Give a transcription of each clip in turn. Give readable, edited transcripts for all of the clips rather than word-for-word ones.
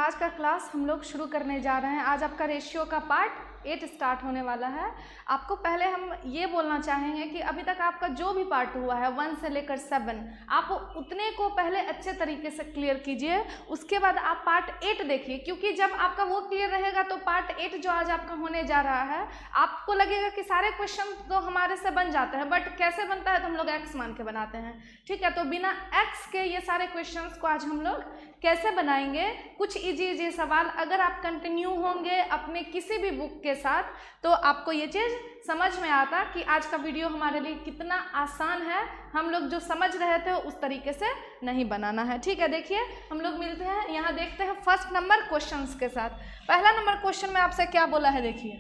आज का क्लास हम लोग शुरू करने जा रहे हैं। आज आपका रेशियो का पार्ट 8 स्टार्ट होने वाला है। आपको पहले हम ये बोलना चाहेंगे कि अभी तक आपका जो भी पार्ट हुआ है 1 से लेकर 7, आप उतने को पहले अच्छे तरीके से क्लियर कीजिए, उसके बाद आप पार्ट 8 देखिए, क्योंकि जब आपका वो क्लियर रहेगा तो पार्ट 8 जो आज आपका होने जा रहा है, आपको लगेगा कि सारे क्वेश्चन तो हमारे से बन जाते हैं, बट कैसे बनता है तो हम लोग एक्स मान के बनाते हैं। ठीक है, तो बिना एक्स के ये सारे क्वेश्चंस को आज हम लोग कैसे बनाएंगे, कुछ इजी सवाल अगर आप कंटिन्यू होंगे अपने किसी भी बुक के साथ तो आपको ये चीज़ समझ में आता कि आज का वीडियो हमारे लिए कितना आसान है। हम लोग जो समझ रहे थे उस तरीके से नहीं बनाना है। ठीक है, देखिए हम लोग मिलते हैं, यहाँ देखते हैं फर्स्ट नंबर क्वेश्चंस के साथ। पहला नंबर क्वेश्चन में आपसे क्या बोला है, देखिए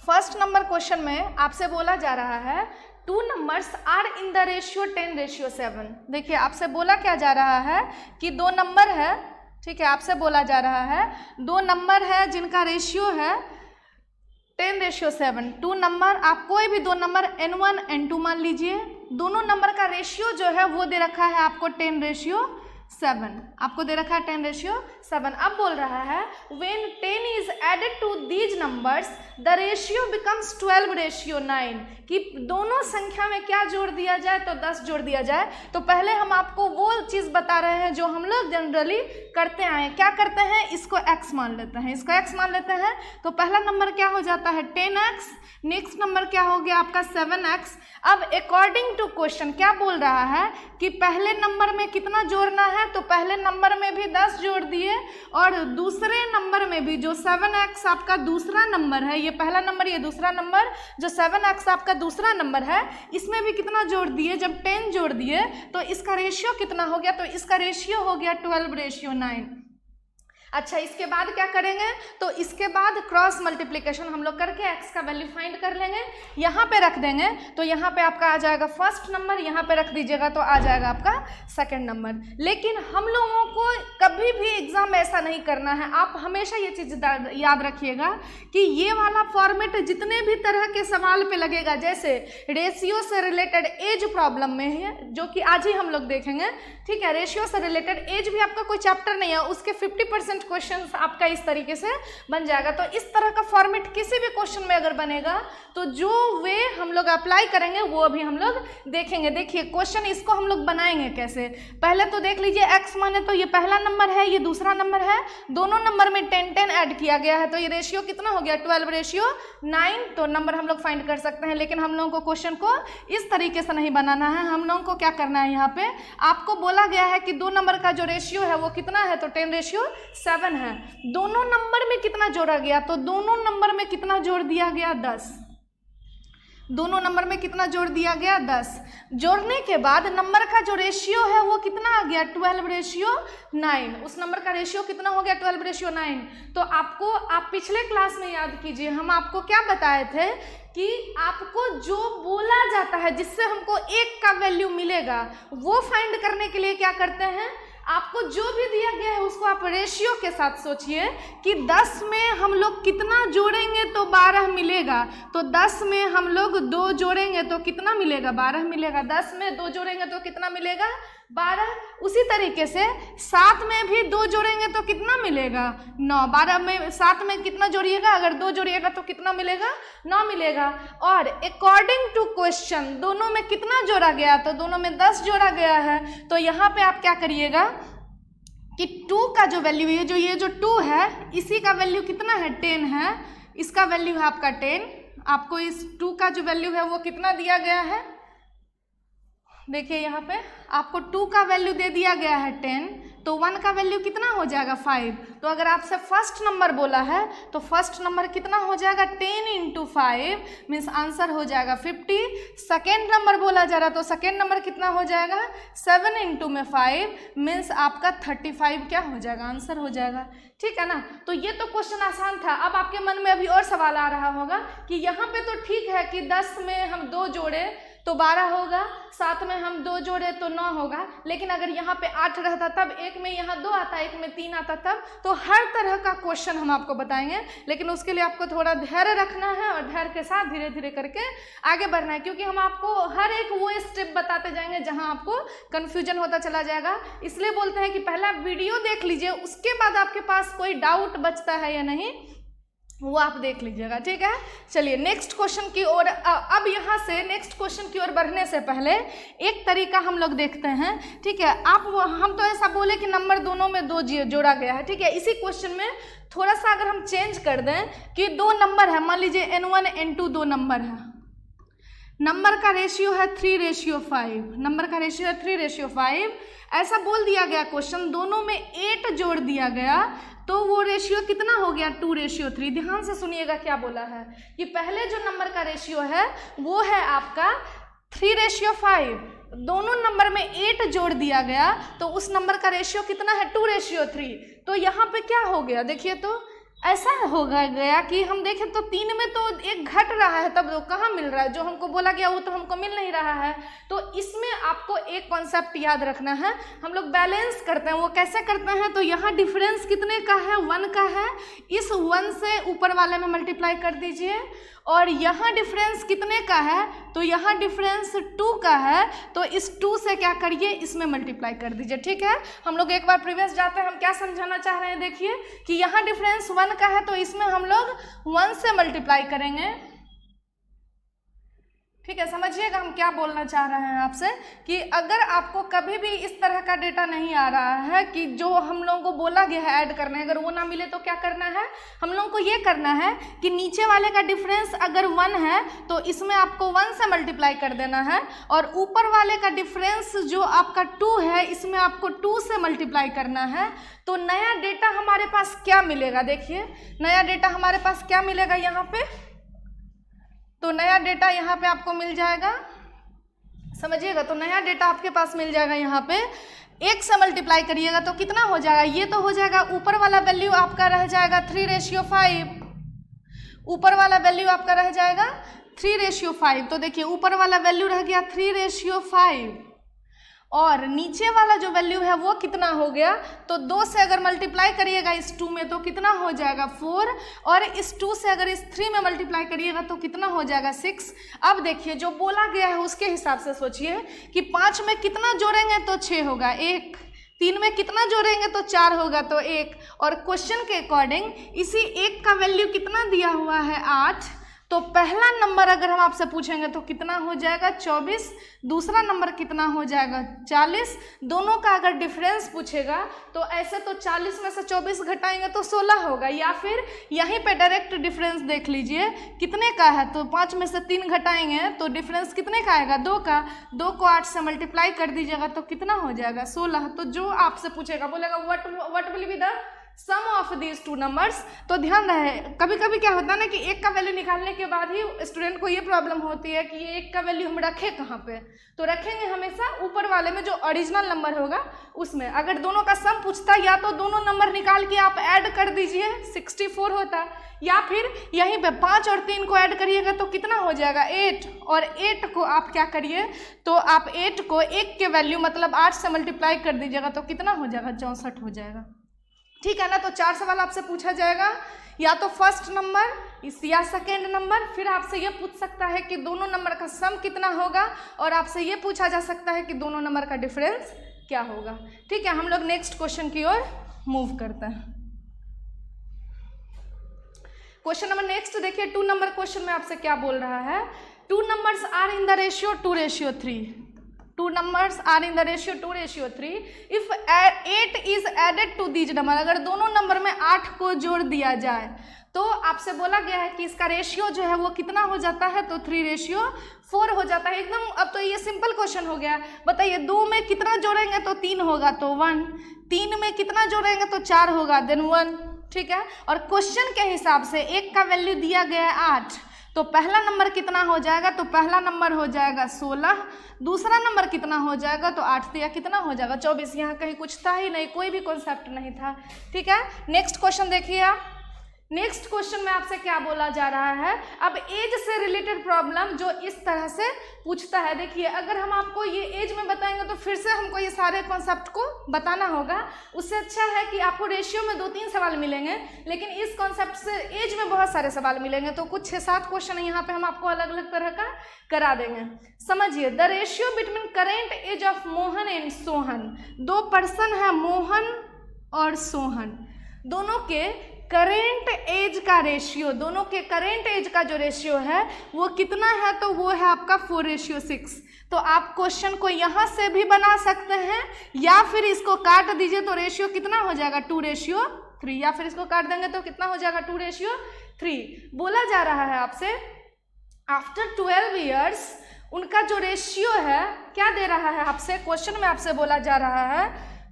फर्स्ट नंबर क्वेश्चन में आपसे बोला जा रहा है 2 numbers are in the ratio 10:7। देखिए आपसे बोला क्या जा रहा है कि 2 नंबर है। ठीक है, आपसे बोला जा रहा है 2 नंबर है जिनका रेशियो है 10:7। 2 नंबर, आप कोई भी 2 नंबर n1 n2 मान लीजिए, दोनों नंबर का रेशियो जो है वो दे रखा है आपको 10:7, आपको दे रखा है 10:7। अब बोल रहा है when 10 is added to these numbers the ratio becomes 12:9, कि दोनों संख्या में क्या जोड़ दिया जाए तो 10 जोड़ दिया जाए। तो पहले हम आपको वो चीज़ बता रहे हैं जो हम लोग जनरली करते आए। क्या करते हैं, इसको x मान लेते हैं, इसको x मान लेते हैं। तो पहला नंबर क्या हो जाता है 10x, नेक्स्ट नंबर क्या हो गया आपका 7x। अब अकॉर्डिंग टू क्वेश्चन क्या बोल रहा है कि पहले नंबर में कितना जोड़ना है, तो पहले नंबर में भी 10 जोड़ दिए और दूसरे नंबर में भी जो 7x आपका दूसरा नंबर है, ये पहला नंबर ये दूसरा नंबर, जो 7x आपका दूसरा नंबर है इसमें भी कितना जोड़ दिए, जब 10 जोड़ दिए तो इसका रेशियो कितना हो गया, तो इसका रेशियो हो गया 12:9। अच्छा, इसके बाद क्या करेंगे, तो इसके बाद क्रॉस मल्टीप्लिकेशन हम लोग करके x का वैल्यू फाइंड कर लेंगे, यहाँ पे रख देंगे तो यहाँ पे आपका आ जाएगा फर्स्ट नंबर, यहाँ पे रख दीजिएगा तो आ जाएगा आपका सेकंड नंबर। लेकिन हम लोगों को कभी भी एग्जाम में ऐसा नहीं करना है। आप हमेशा ये चीज़ याद रखिएगा कि ये वाला फॉर्मेट जितने भी तरह के सवाल पे लगेगा, जैसे रेशियो से रिलेटेड एज प्रॉब्लम में है जो कि आज ही हम लोग देखेंगे। ठीक है, रेशियो से रिलेटेड एज भी आपका कोई चैप्टर नहीं है, उसके 50% क्वेश्चंस आपका इस तरीके से बन जाएगा। तो इस तरह का फॉर्मेट किसी भी क्वेश्चन में अगर बनेगा तो जो वे हम लोग अप्लाई करेंगे वो अभी हम लोग देखेंगे। देखिए क्वेश्चन इसको हम लोग बनाएंगे कैसे, पहले तो देख लीजिए x माने तो ये पहला नंबर है, ये दूसरा नंबर है, दोनों नंबर में 10 ऐड किया गया है तो ये रेशियो कितना हो गया 12:9। तो नंबर हम लोग फाइंड कर सकते हैं, लेकिन हम लोगों को क्वेश्चन को इस तरीके से नहीं बनाना है। हम लोगों को क्या करना है, यहाँ पे आपको बोला गया है कि 2 नंबर का जो रेशियो है वो कितना है, तो 10:7 है। दोनों नंबर में कितना जोड़ा गया, तो दोनों नंबर में कितना जोड़ दिया गया 10, दोनों नंबर में कितना जोड़ दिया गया 10। जोड़ने के बाद नंबर का जो रेशियो है वो कितना आ गया 12:9, उस नंबर का रेशियो कितना हो गया 12:9। तो आपको, आप पिछले क्लास में याद कीजिए, हम आपको क्या बताए थे कि आपको जो बोला जाता है जिससे हमको 1 का वैल्यू मिलेगा वो फाइंड करने के लिए क्या करते हैं, आपको जो भी दिया गया है उसको आप रेशियो के साथ सोचिए कि 10 में हम लोग कितना जोड़ेंगे तो 12 मिलेगा, तो 10 में हम लोग 2 जोड़ेंगे तो कितना मिलेगा 12 मिलेगा, 10 में 2 जोड़ेंगे तो कितना मिलेगा 12। उसी तरीके से 7 में भी 2 जोड़ेंगे तो कितना मिलेगा 9, 12 में 7 में कितना जोड़िएगा, अगर 2 जोड़िएगा तो कितना मिलेगा 9 मिलेगा। और अकॉर्डिंग टू क्वेश्चन दोनों में कितना जोड़ा गया, तो दोनों में 10 जोड़ा गया है। तो यहाँ पे आप क्या करिएगा कि 2 का जो वैल्यू है, जो ये जो 2 है इसी का वैल्यू कितना है 10 है, इसका वैल्यू है आपका 10। आपको इस 2 का जो वैल्यू है वो कितना दिया गया है, देखिए यहाँ पे आपको 2 का वैल्यू दे दिया गया है 10, तो 1 का वैल्यू कितना हो जाएगा 5। तो अगर आपसे फर्स्ट नंबर बोला है तो फर्स्ट नंबर कितना हो जाएगा 10 × 5 मीन्स आंसर हो जाएगा 50। सेकेंड नंबर बोला जा रहा है तो सेकेंड नंबर कितना हो जाएगा 7 × 5 मीन्स आपका 35 क्या हो जाएगा, आंसर हो जाएगा। ठीक है ना, तो ये तो क्वेश्चन आसान था। अब आपके मन में अभी और सवाल आ रहा होगा कि यहाँ पे तो ठीक है कि 10 में हम 2 जोड़े तो 12 होगा, साथ में हम 2 जोड़े तो 9 होगा। लेकिन अगर यहाँ पे 8 रहता तब, एक में यहाँ 2 आता, एक में 3 आता तब, तो हर तरह का क्वेश्चन हम आपको बताएंगे। लेकिन उसके लिए आपको थोड़ा धैर्य रखना है और धैर्य के साथ धीरे धीरे करके आगे बढ़ना है, क्योंकि हम आपको हर एक वो स्टेप बताते जाएंगे जहाँ आपको कन्फ्यूजन होता चला जाएगा। इसलिए बोलते हैं कि पहला वीडियो देख लीजिए, उसके बाद आपके पास कोई डाउट बचता है या नहीं वो आप देख लीजिएगा, ठीक है। चलिए नेक्स्ट क्वेश्चन की ओर, अब यहाँ से नेक्स्ट क्वेश्चन की ओर बढ़ने से पहले एक तरीका हम लोग देखते हैं, ठीक है। हम तो ऐसा बोले कि नंबर दोनों में 2 जोड़ा गया है, ठीक है। इसी क्वेश्चन में थोड़ा सा अगर हम चेंज कर दें कि 2 नंबर है, मान लीजिए n1 n2 2 नंबर है, नंबर का रेशियो है 3:5, नंबर का रेशियो है 3:5, ऐसा बोल दिया गया क्वेश्चन, दोनों में 8 जोड़ दिया गया तो वो रेशियो कितना हो गया 2:3। ध्यान से सुनिएगा क्या बोला है कि पहले जो नंबर का रेशियो है वो है आपका 3:5, दोनों नंबर में 8 जोड़ दिया गया तो उस नंबर का रेशियो कितना है 2:3। तो यहाँ पे क्या हो गया देखिए, तो ऐसा हो गया कि हम देखें तो 3 में तो 1 घट रहा है, तब तो कहाँ मिल रहा है, जो हमको बोला गया वो तो हमको मिल नहीं रहा है। तो इसमें आपको एक कॉन्सेप्ट याद रखना है, हम लोग बैलेंस करते हैं, वो कैसे करते हैं, तो यहाँ डिफरेंस कितने का है 1 का है, इस 1 से ऊपर वाले में मल्टीप्लाई कर दीजिए, और यहाँ डिफरेंस कितने का है, तो यहाँ डिफरेंस 2 का है, तो इस 2 से क्या करिए इसमें मल्टीप्लाई कर दीजिए, ठीक है। हम लोग एक बार प्रीवियस जाते हैं, हम क्या समझाना चाह रहे हैं देखिए कि यहाँ डिफरेंस 1 का है तो इसमें हम लोग 1 से मल्टीप्लाई करेंगे, ठीक है। समझिएगा हम क्या बोलना चाह रहे हैं आपसे कि अगर आपको कभी भी इस तरह का डेटा नहीं आ रहा है कि जो हम लोगों को बोला गया है ऐड करना है, अगर वो ना मिले तो क्या करना है, हम लोगों को ये करना है कि नीचे वाले का डिफरेंस अगर 1 है तो इसमें आपको 1 से मल्टीप्लाई कर देना है, और ऊपर वाले का डिफरेंस जो आपका 2 है इसमें आपको 2 से मल्टीप्लाई करना है। तो नया डेटा हमारे पास क्या मिलेगा, देखिए नया डेटा हमारे पास क्या मिलेगा यहाँ पे, तो नया डेटा यहाँ पे आपको मिल जाएगा, समझिएगा, तो नया डेटा आपके पास मिल जाएगा यहाँ पे 1 से मल्टीप्लाई करिएगा तो कितना हो जाएगा, ये तो हो जाएगा ऊपर वाला वैल्यू आपका रह जाएगा 3:5, ऊपर वाला वैल्यू आपका रह जाएगा 3:5। तो देखिए ऊपर वाला वैल्यू रह गया 3:5 और नीचे वाला जो वैल्यू है वो कितना हो गया, तो 2 से अगर मल्टीप्लाई करिएगा इस 2 में तो कितना हो जाएगा 4, और इस 2 से अगर इस 3 में मल्टीप्लाई करिएगा तो कितना हो जाएगा 6। अब देखिए जो बोला गया है उसके हिसाब से सोचिए कि 5 में कितना जोड़ेंगे तो 6 होगा 1, 3 में कितना जोड़ेंगे तो 4 होगा तो 1, और क्वेश्चन के अकॉर्डिंग इसी 1 का वैल्यू कितना दिया हुआ है 8, तो पहला नंबर अगर हम आपसे पूछेंगे तो कितना हो जाएगा 24, दूसरा नंबर कितना हो जाएगा 40, दोनों का अगर डिफरेंस पूछेगा तो ऐसे तो 40 में से 24 घटाएंगे तो 16 होगा, या फिर यहीं पे डायरेक्ट डिफरेंस देख लीजिए कितने का है, तो 5 में से 3 घटाएंगे तो डिफरेंस कितने का आएगा 2 का, 2 को 8 से मल्टीप्लाई कर दीजिएगा तो कितना हो जाएगा 16। तो जो आपसे पूछेगा बोलेगा what will be the sum of these 2 numbers. तो ध्यान रहे कभी कभी क्या होता है ना कि 1 का वैल्यू निकालने के बाद ही स्टूडेंट को ये प्रॉब्लम होती है कि ये 1 का वैल्यू हम रखें कहाँ पे, तो रखेंगे हमेशा ऊपर वाले में जो ओरिजिनल नंबर होगा उसमें। अगर दोनों का सम पूछता या तो दोनों नंबर निकाल के आप ऐड कर दीजिए 64 होता, या फिर यहीं पे 5 और 3 को ऐड करिएगा तो कितना हो जाएगा 8, और 8 को आप क्या करिए तो आप 8 को 1 के वैल्यू मतलब 8 से मल्टीप्लाई कर दीजिएगा तो कितना हो जाएगा 64 हो जाएगा, ठीक है ना। तो 4 सवाल आपसे पूछा जाएगा, या तो फर्स्ट नंबर या सेकेंड नंबर, फिर आपसे ये पूछ सकता है कि दोनों नंबर का सम कितना होगा, और आपसे ये पूछा जा सकता है कि दोनों नंबर का डिफरेंस क्या होगा, ठीक है। हम लोग नेक्स्ट क्वेश्चन की ओर मूव करते हैं। क्वेश्चन नंबर नेक्स्ट देखिए, 2 नंबर क्वेश्चन में आपसे क्या बोल रहा है, 2 numbers are in the ratio 2:3, 2 numbers are in the ratio 2:3, if 8 is added to these number, अगर दोनों नंबर में 8 को जोड़ दिया जाए तो आपसे बोला गया है कि इसका रेशियो जो है वो कितना हो जाता है, तो 3:4 हो जाता है एकदम। अब तो ये सिंपल क्वेश्चन हो गया, बताइए 2 में कितना जोड़ेंगे तो 3 होगा तो 1, 3 में कितना जोड़ेंगे तो 4 होगा देन 1, ठीक है। और क्वेश्चन के हिसाब से 1 का वैल्यू दिया गया है 8, तो पहला नंबर कितना हो जाएगा, तो पहला नंबर हो जाएगा 16, दूसरा नंबर कितना हो जाएगा तो 8 दिया कितना हो जाएगा 24। यहाँ कहीं कुछ था ही नहीं, कोई भी कॉन्सेप्ट नहीं था, ठीक है। नेक्स्ट क्वेश्चन देखिए आप, नेक्स्ट क्वेश्चन में आपसे क्या बोला जा रहा है, अब एज से रिलेटेड प्रॉब्लम जो इस तरह से पूछता है। देखिए अगर हम आपको ये एज में बताएंगे तो फिर से हमको ये सारे कॉन्सेप्ट को बताना होगा, उससे अच्छा है कि आपको रेशियो में 2-3 सवाल मिलेंगे, लेकिन इस कॉन्सेप्ट से एज में बहुत सारे सवाल मिलेंगे, तो कुछ 6-7 क्वेश्चन यहाँ पे हम आपको अलग अलग तरह का करा देंगे। समझिए, the ratio between current age of Mohan and Sohan, 2 person है मोहन और सोहन, दोनों के करेंट एज का रेशियो, दोनों के करेंट एज का जो रेशियो है वो कितना है, तो वो है आपका 4:6। तो आप क्वेश्चन को यहाँ से भी बना सकते हैं या फिर इसको काट दीजिए तो रेशियो कितना हो जाएगा 2:3, या फिर इसको काट देंगे तो कितना हो जाएगा 2:3। बोला जा रहा है आपसे आफ्टर 12 ईयर्स उनका जो रेशियो है क्या दे रहा है आपसे, क्वेश्चन में आपसे बोला जा रहा है,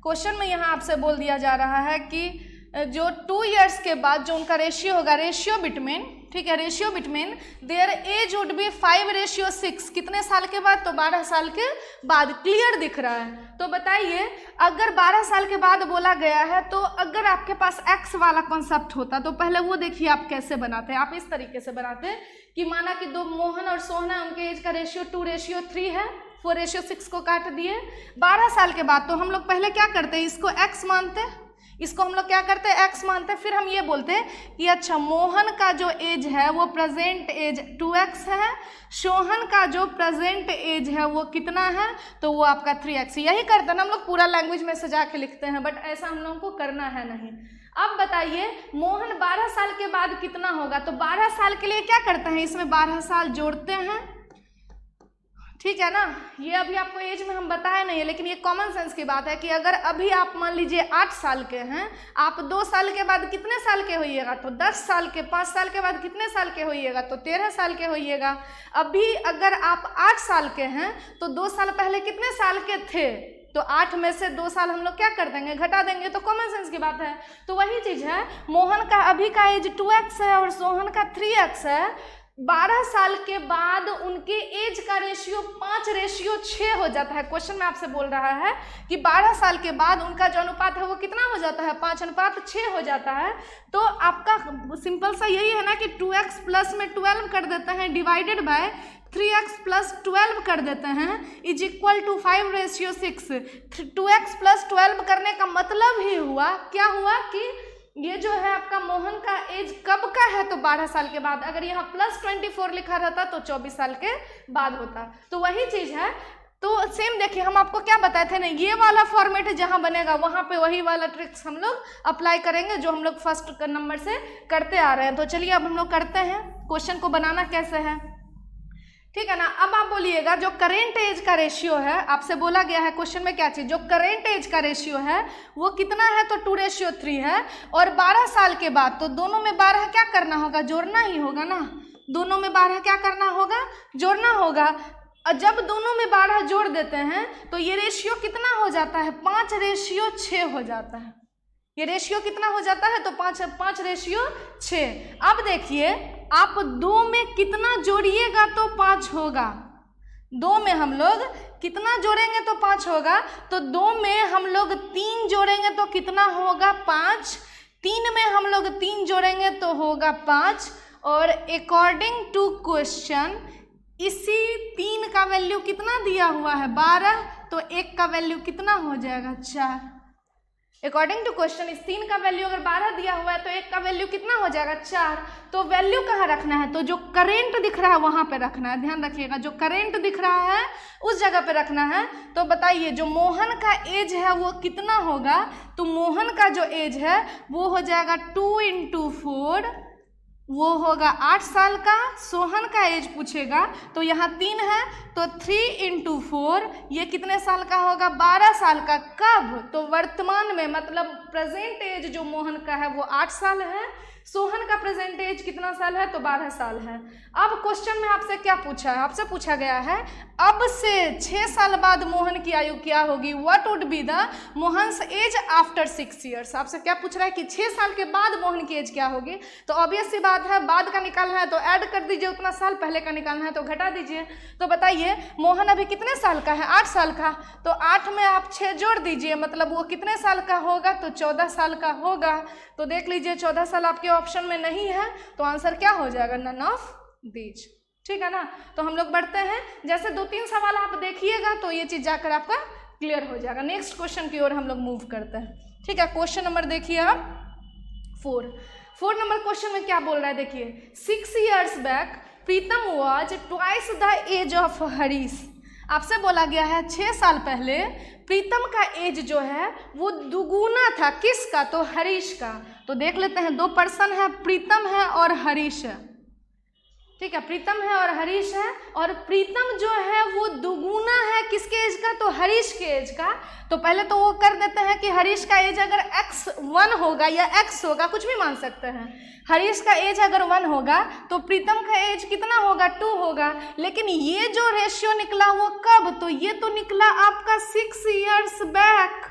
क्वेश्चन में यहाँ आपसे बोल दिया जा रहा है कि जो 2 ईयर्स के बाद जो उनका रेशियो होगा, रेशियो बिटवीन, ठीक है, ratio between their age would be 5:6, कितने साल के बाद, तो 12 साल के बाद। क्लियर दिख रहा है? तो बताइए अगर 12 साल के बाद बोला गया है तो अगर आपके पास x वाला कॉन्सेप्ट होता तो पहले वो देखिए आप कैसे बनाते हैं। आप इस तरीके से बनाते हैं कि माना कि 2 मोहन और सोहन है, उनके एज का रेशियो 2:3 है, 4:6 को काट दिए। 12 साल के बाद तो हम लोग पहले क्या करते हैं, इसको x मानते हैं, इसको हम लोग क्या करते हैं x मानते हैं, फिर हम ये बोलते हैं कि अच्छा मोहन का जो एज है वो प्रेजेंट एज 2x है, सोहन का जो प्रेजेंट एज है वो कितना है, तो वो आपका 3x। यही करते हैं ना हम लोग, पूरा लैंग्वेज में सजा के लिखते हैं, बट ऐसा हम लोगों को करना है नहीं। अब बताइए मोहन 12 साल के बाद कितना होगा, तो 12 साल के लिए क्या करते हैं, इसमें 12 साल जोड़ते हैं, ठीक है ना। ये अभी आपको एज में हम बताए नहीं है, लेकिन ये कॉमन सेंस की बात है कि अगर अभी आप मान लीजिए 8 साल के हैं, आप 2 साल के बाद कितने साल के होइएगा, तो 10 साल के, 5 साल के बाद कितने साल के होइएगा, तो 13 साल के होइएगा। अभी अगर आप 8 साल के हैं तो 2 साल पहले कितने साल के थे, तो 8 में से 2 साल हम लोग क्या कर देंगे, घटा देंगे, तो कॉमन सेंस की बात है। तो वही चीज़ है, मोहन का अभी का एज 2x है और सोहन का 3x है। 12 साल के बाद उनके एज का रेशियो 5:6 हो जाता है। क्वेश्चन में आपसे बोल रहा है कि 12 साल के बाद उनका जो अनुपात है वो कितना हो जाता है, 5:6 हो जाता है। तो आपका सिंपल सा यही है ना कि 2x प्लस में 12 कर देते हैं डिवाइडेड बाय 3x प्लस 12 कर देते हैं is equal to 5:6। 2x plus 12 करने का मतलब ही हुआ, क्या हुआ कि ये जो है आपका मोहन का एज कब का है, तो 12 साल के बाद। अगर यहाँ +24 लिखा रहता तो 24 साल के बाद होता। तो वही चीज़ है। तो सेम देखिए हम आपको क्या बताए थे ना, ये वाला फॉर्मेट जहाँ बनेगा वहाँ पे वही वाला ट्रिक्स हम लोग अप्लाई करेंगे जो हम लोग फर्स्ट नंबर से करते आ रहे हैं। तो चलिए अब हम लोग करते हैं, क्वेश्चन को बनाना कैसे है, ठीक है ना। अब आप बोलिएगा जो करेंट एज का रेशियो है, आपसे बोला गया है क्वेश्चन में क्या चीज़, जो करेंट एज का रेशियो है वो कितना है, तो 2:3 है। और 12 साल के बाद तो दोनों में 12 क्या करना होगा, जोड़ना ही होगा ना। दोनों में 12 क्या करना होगा, जोड़ना होगा। और जब दोनों में 12 जोड़ देते हैं तो ये रेशियो कितना हो जाता है, 5:6 हो जाता है। ये रेशियो कितना हो जाता है, तो 5:6। अब देखिए आप 2 में कितना जोड़िएगा तो 5 होगा। 2 में हम लोग कितना जोड़ेंगे तो 5 होगा। तो 2 में हम लोग 3 जोड़ेंगे तो कितना होगा, 5। 3 में हम लोग 3 जोड़ेंगे तो होगा 5। और अकॉर्डिंग टू क्वेश्चन इसी 3 का वैल्यू कितना दिया हुआ है, 12। तो 1 का वैल्यू कितना हो जाएगा, 4। अकॉर्डिंग टू क्वेश्चन इस 3 का वैल्यू अगर 12 दिया हुआ है तो 1 का वैल्यू कितना हो जाएगा, 4। तो वैल्यू कहाँ रखना है, तो जो करेंट दिख रहा है वहाँ पे रखना है। ध्यान रखिएगा, जो करेंट दिख रहा है उस जगह पे रखना है। तो बताइए जो मोहन का एज है वो कितना होगा, तो मोहन का जो एज है वो हो जाएगा 2 × 4, वो होगा 8 साल का। सोहन का एज पूछेगा तो यहाँ 3 है तो 3 × 4 ये कितने साल का होगा, 12 साल का। कब, तो वर्तमान में, मतलब प्रेजेंट एज जो मोहन का है वो 8 साल है, सोहन का प्रेजेंट एज कितना साल है, तो 12 साल है। अब क्वेश्चन में आपसे क्या पूछा है, आपसे पूछा गया है अब से 6 साल बाद मोहन की आयु क्या होगी, what would be the Mohan's age after 6 years. आपसे क्या पूछ रहा है कि 6 साल के बाद मोहन की एज क्या होगी। तो ऑब्वियस सी बात है, बाद का निकालना है तो ऐड कर दीजिए उतना साल, पहले का निकालना है तो घटा दीजिए। तो बताइए मोहन अभी कितने साल का है, 8 साल का। तो 8 में आप 6 जोड़ दीजिए, मतलब वो कितने साल का होगा, तो 14 साल का होगा। तो देख लीजिए 14 साल आपके ऑप्शन में नहीं है तो आंसर क्या हो जाएगा, नन ऑफ दीज। ठीक है ना। तो हम लोग बढ़ते हैं, जैसे 2-3 सवाल आप देखिएगा तो ये चीज़ जाकर आपका क्लियर हो जाएगा। नेक्स्ट क्वेश्चन की ओर हम लोग मूव करते हैं। ठीक है, क्वेश्चन नंबर देखिए आप 4 नंबर क्वेश्चन में क्या बोल रहा है देखिए, 6 years back Pritam was twice the age of Harish. आपसे बोला गया है 6 साल पहले प्रीतम का एज जो है वो दुगुना था, किसका, तो हरीश का। तो देख लेते हैं, 2 पर्सन है, प्रीतम है और हरीश है। ठीक है, प्रीतम है और हरीश है, और प्रीतम जो है वो दुगुना है किसके एज का, तो हरीश के एज का। तो पहले तो वो कर देते हैं कि हरीश का एज अगर x1 होगा या x होगा, कुछ भी मान सकते हैं। हरीश का एज अगर 1 होगा तो प्रीतम का एज कितना होगा, 2 होगा। लेकिन ये जो रेशियो निकला वो कब, तो ये तो निकला आपका 6 years बैक।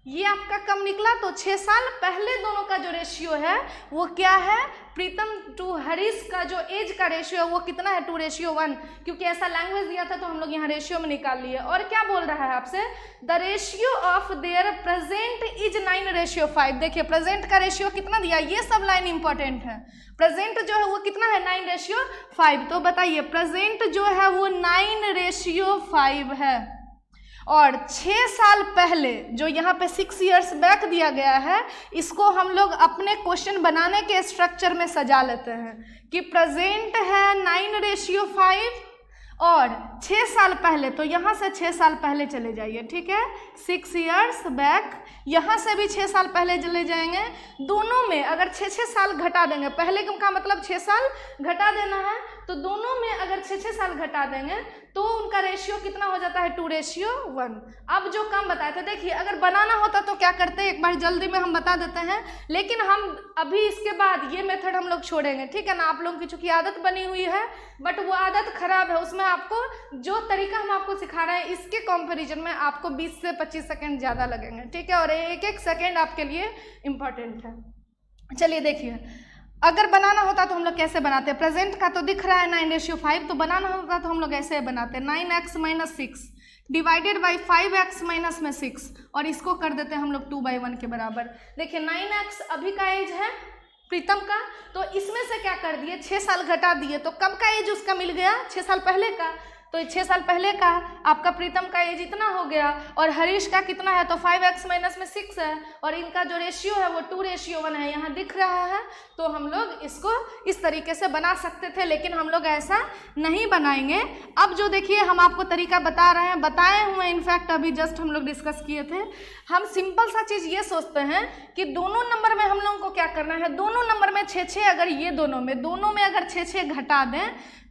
ये आपका कब निकला, तो 6 साल पहले दोनों का जो रेशियो है वो क्या है, प्रीतम टू हरीश का जो एज का रेशियो है वो कितना है, 2:1। क्योंकि ऐसा लैंग्वेज दिया था तो हम लोग यहाँ रेशियो में निकाल लिए। और क्या बोल रहा है आपसे, the ratio of their present is 9:5। देखिए प्रेजेंट का रेशियो कितना दिया, ये सब लाइन इंपॉर्टेंट है। प्रेजेंट जो है वो कितना है, 9:5। तो बताइए प्रेजेंट जो है वो 9:5 है। और 6 साल पहले जो यहाँ पे 6 years बैक दिया गया है, इसको हम लोग अपने क्वेश्चन बनाने के स्ट्रक्चर में सजा लेते हैं कि प्रेजेंट है 9:5 और 6 साल पहले, तो यहाँ से 6 साल पहले चले जाइए। ठीक है, 6 years बैक, यहाँ से भी 6 साल पहले चले जाएंगे। दोनों में अगर 6 साल घटा देंगे, पहले का मतलब 6 साल घटा देना है, तो दोनों में अगर 6 साल घटा देंगे तो उनका रेशियो कितना हो जाता है, 2:1। अब जो कम बताए थे, देखिए अगर बनाना होता तो क्या करते हैं, एक बार जल्दी में हम बता देते हैं, लेकिन हम अभी इसके बाद ये मेथड हम लोग छोड़ेंगे। ठीक है ना, आप लोगों की चूंकि आदत बनी हुई है, बट वो आदत खराब है, उसमें आपको जो तरीका हम आपको सिखा रहे हैं इसके कंपैरिजन में आपको 20 से 25 सेकेंड ज़्यादा लगेंगे। ठीक है, और एक सेकेंड आपके लिए इम्पॉर्टेंट है। चलिए देखिए, अगर बनाना होता तो हम लोग कैसे बनाते हैं, प्रेजेंट का तो दिख रहा है 9:5, तो बनाना होता तो हम लोग ऐसे बनाते हैं, 9x - 6 divided by 5x minus में 6, और इसको कर देते हैं हम लोग 2/1 के बराबर। देखिए 9x अभी का एज है प्रीतम का, तो इसमें से क्या कर दिए, 6 साल घटा दिए, तो कब का एज उसका मिल गया, 6 साल पहले का। तो 6 साल पहले का आपका प्रीतम का एज इतना हो गया, और हरीश का कितना है, तो 5x माइनस में 6 है, और इनका जो रेशियो है वो 2:1 है, यहाँ दिख रहा है। तो हम लोग इसको इस तरीके से बना सकते थे, लेकिन हम लोग ऐसा नहीं बनाएंगे। अब जो देखिए हम आपको तरीका बता रहे हैं, बताए हुए इनफैक्ट अभी जस्ट हम लोग डिस्कस किए थे। हम सिंपल सा चीज़ ये सोचते हैं कि दोनों नंबर में हम लोगों को क्या करना है, दोनों नंबर में 6 अगर ये दोनों में अगर 6 घटा दें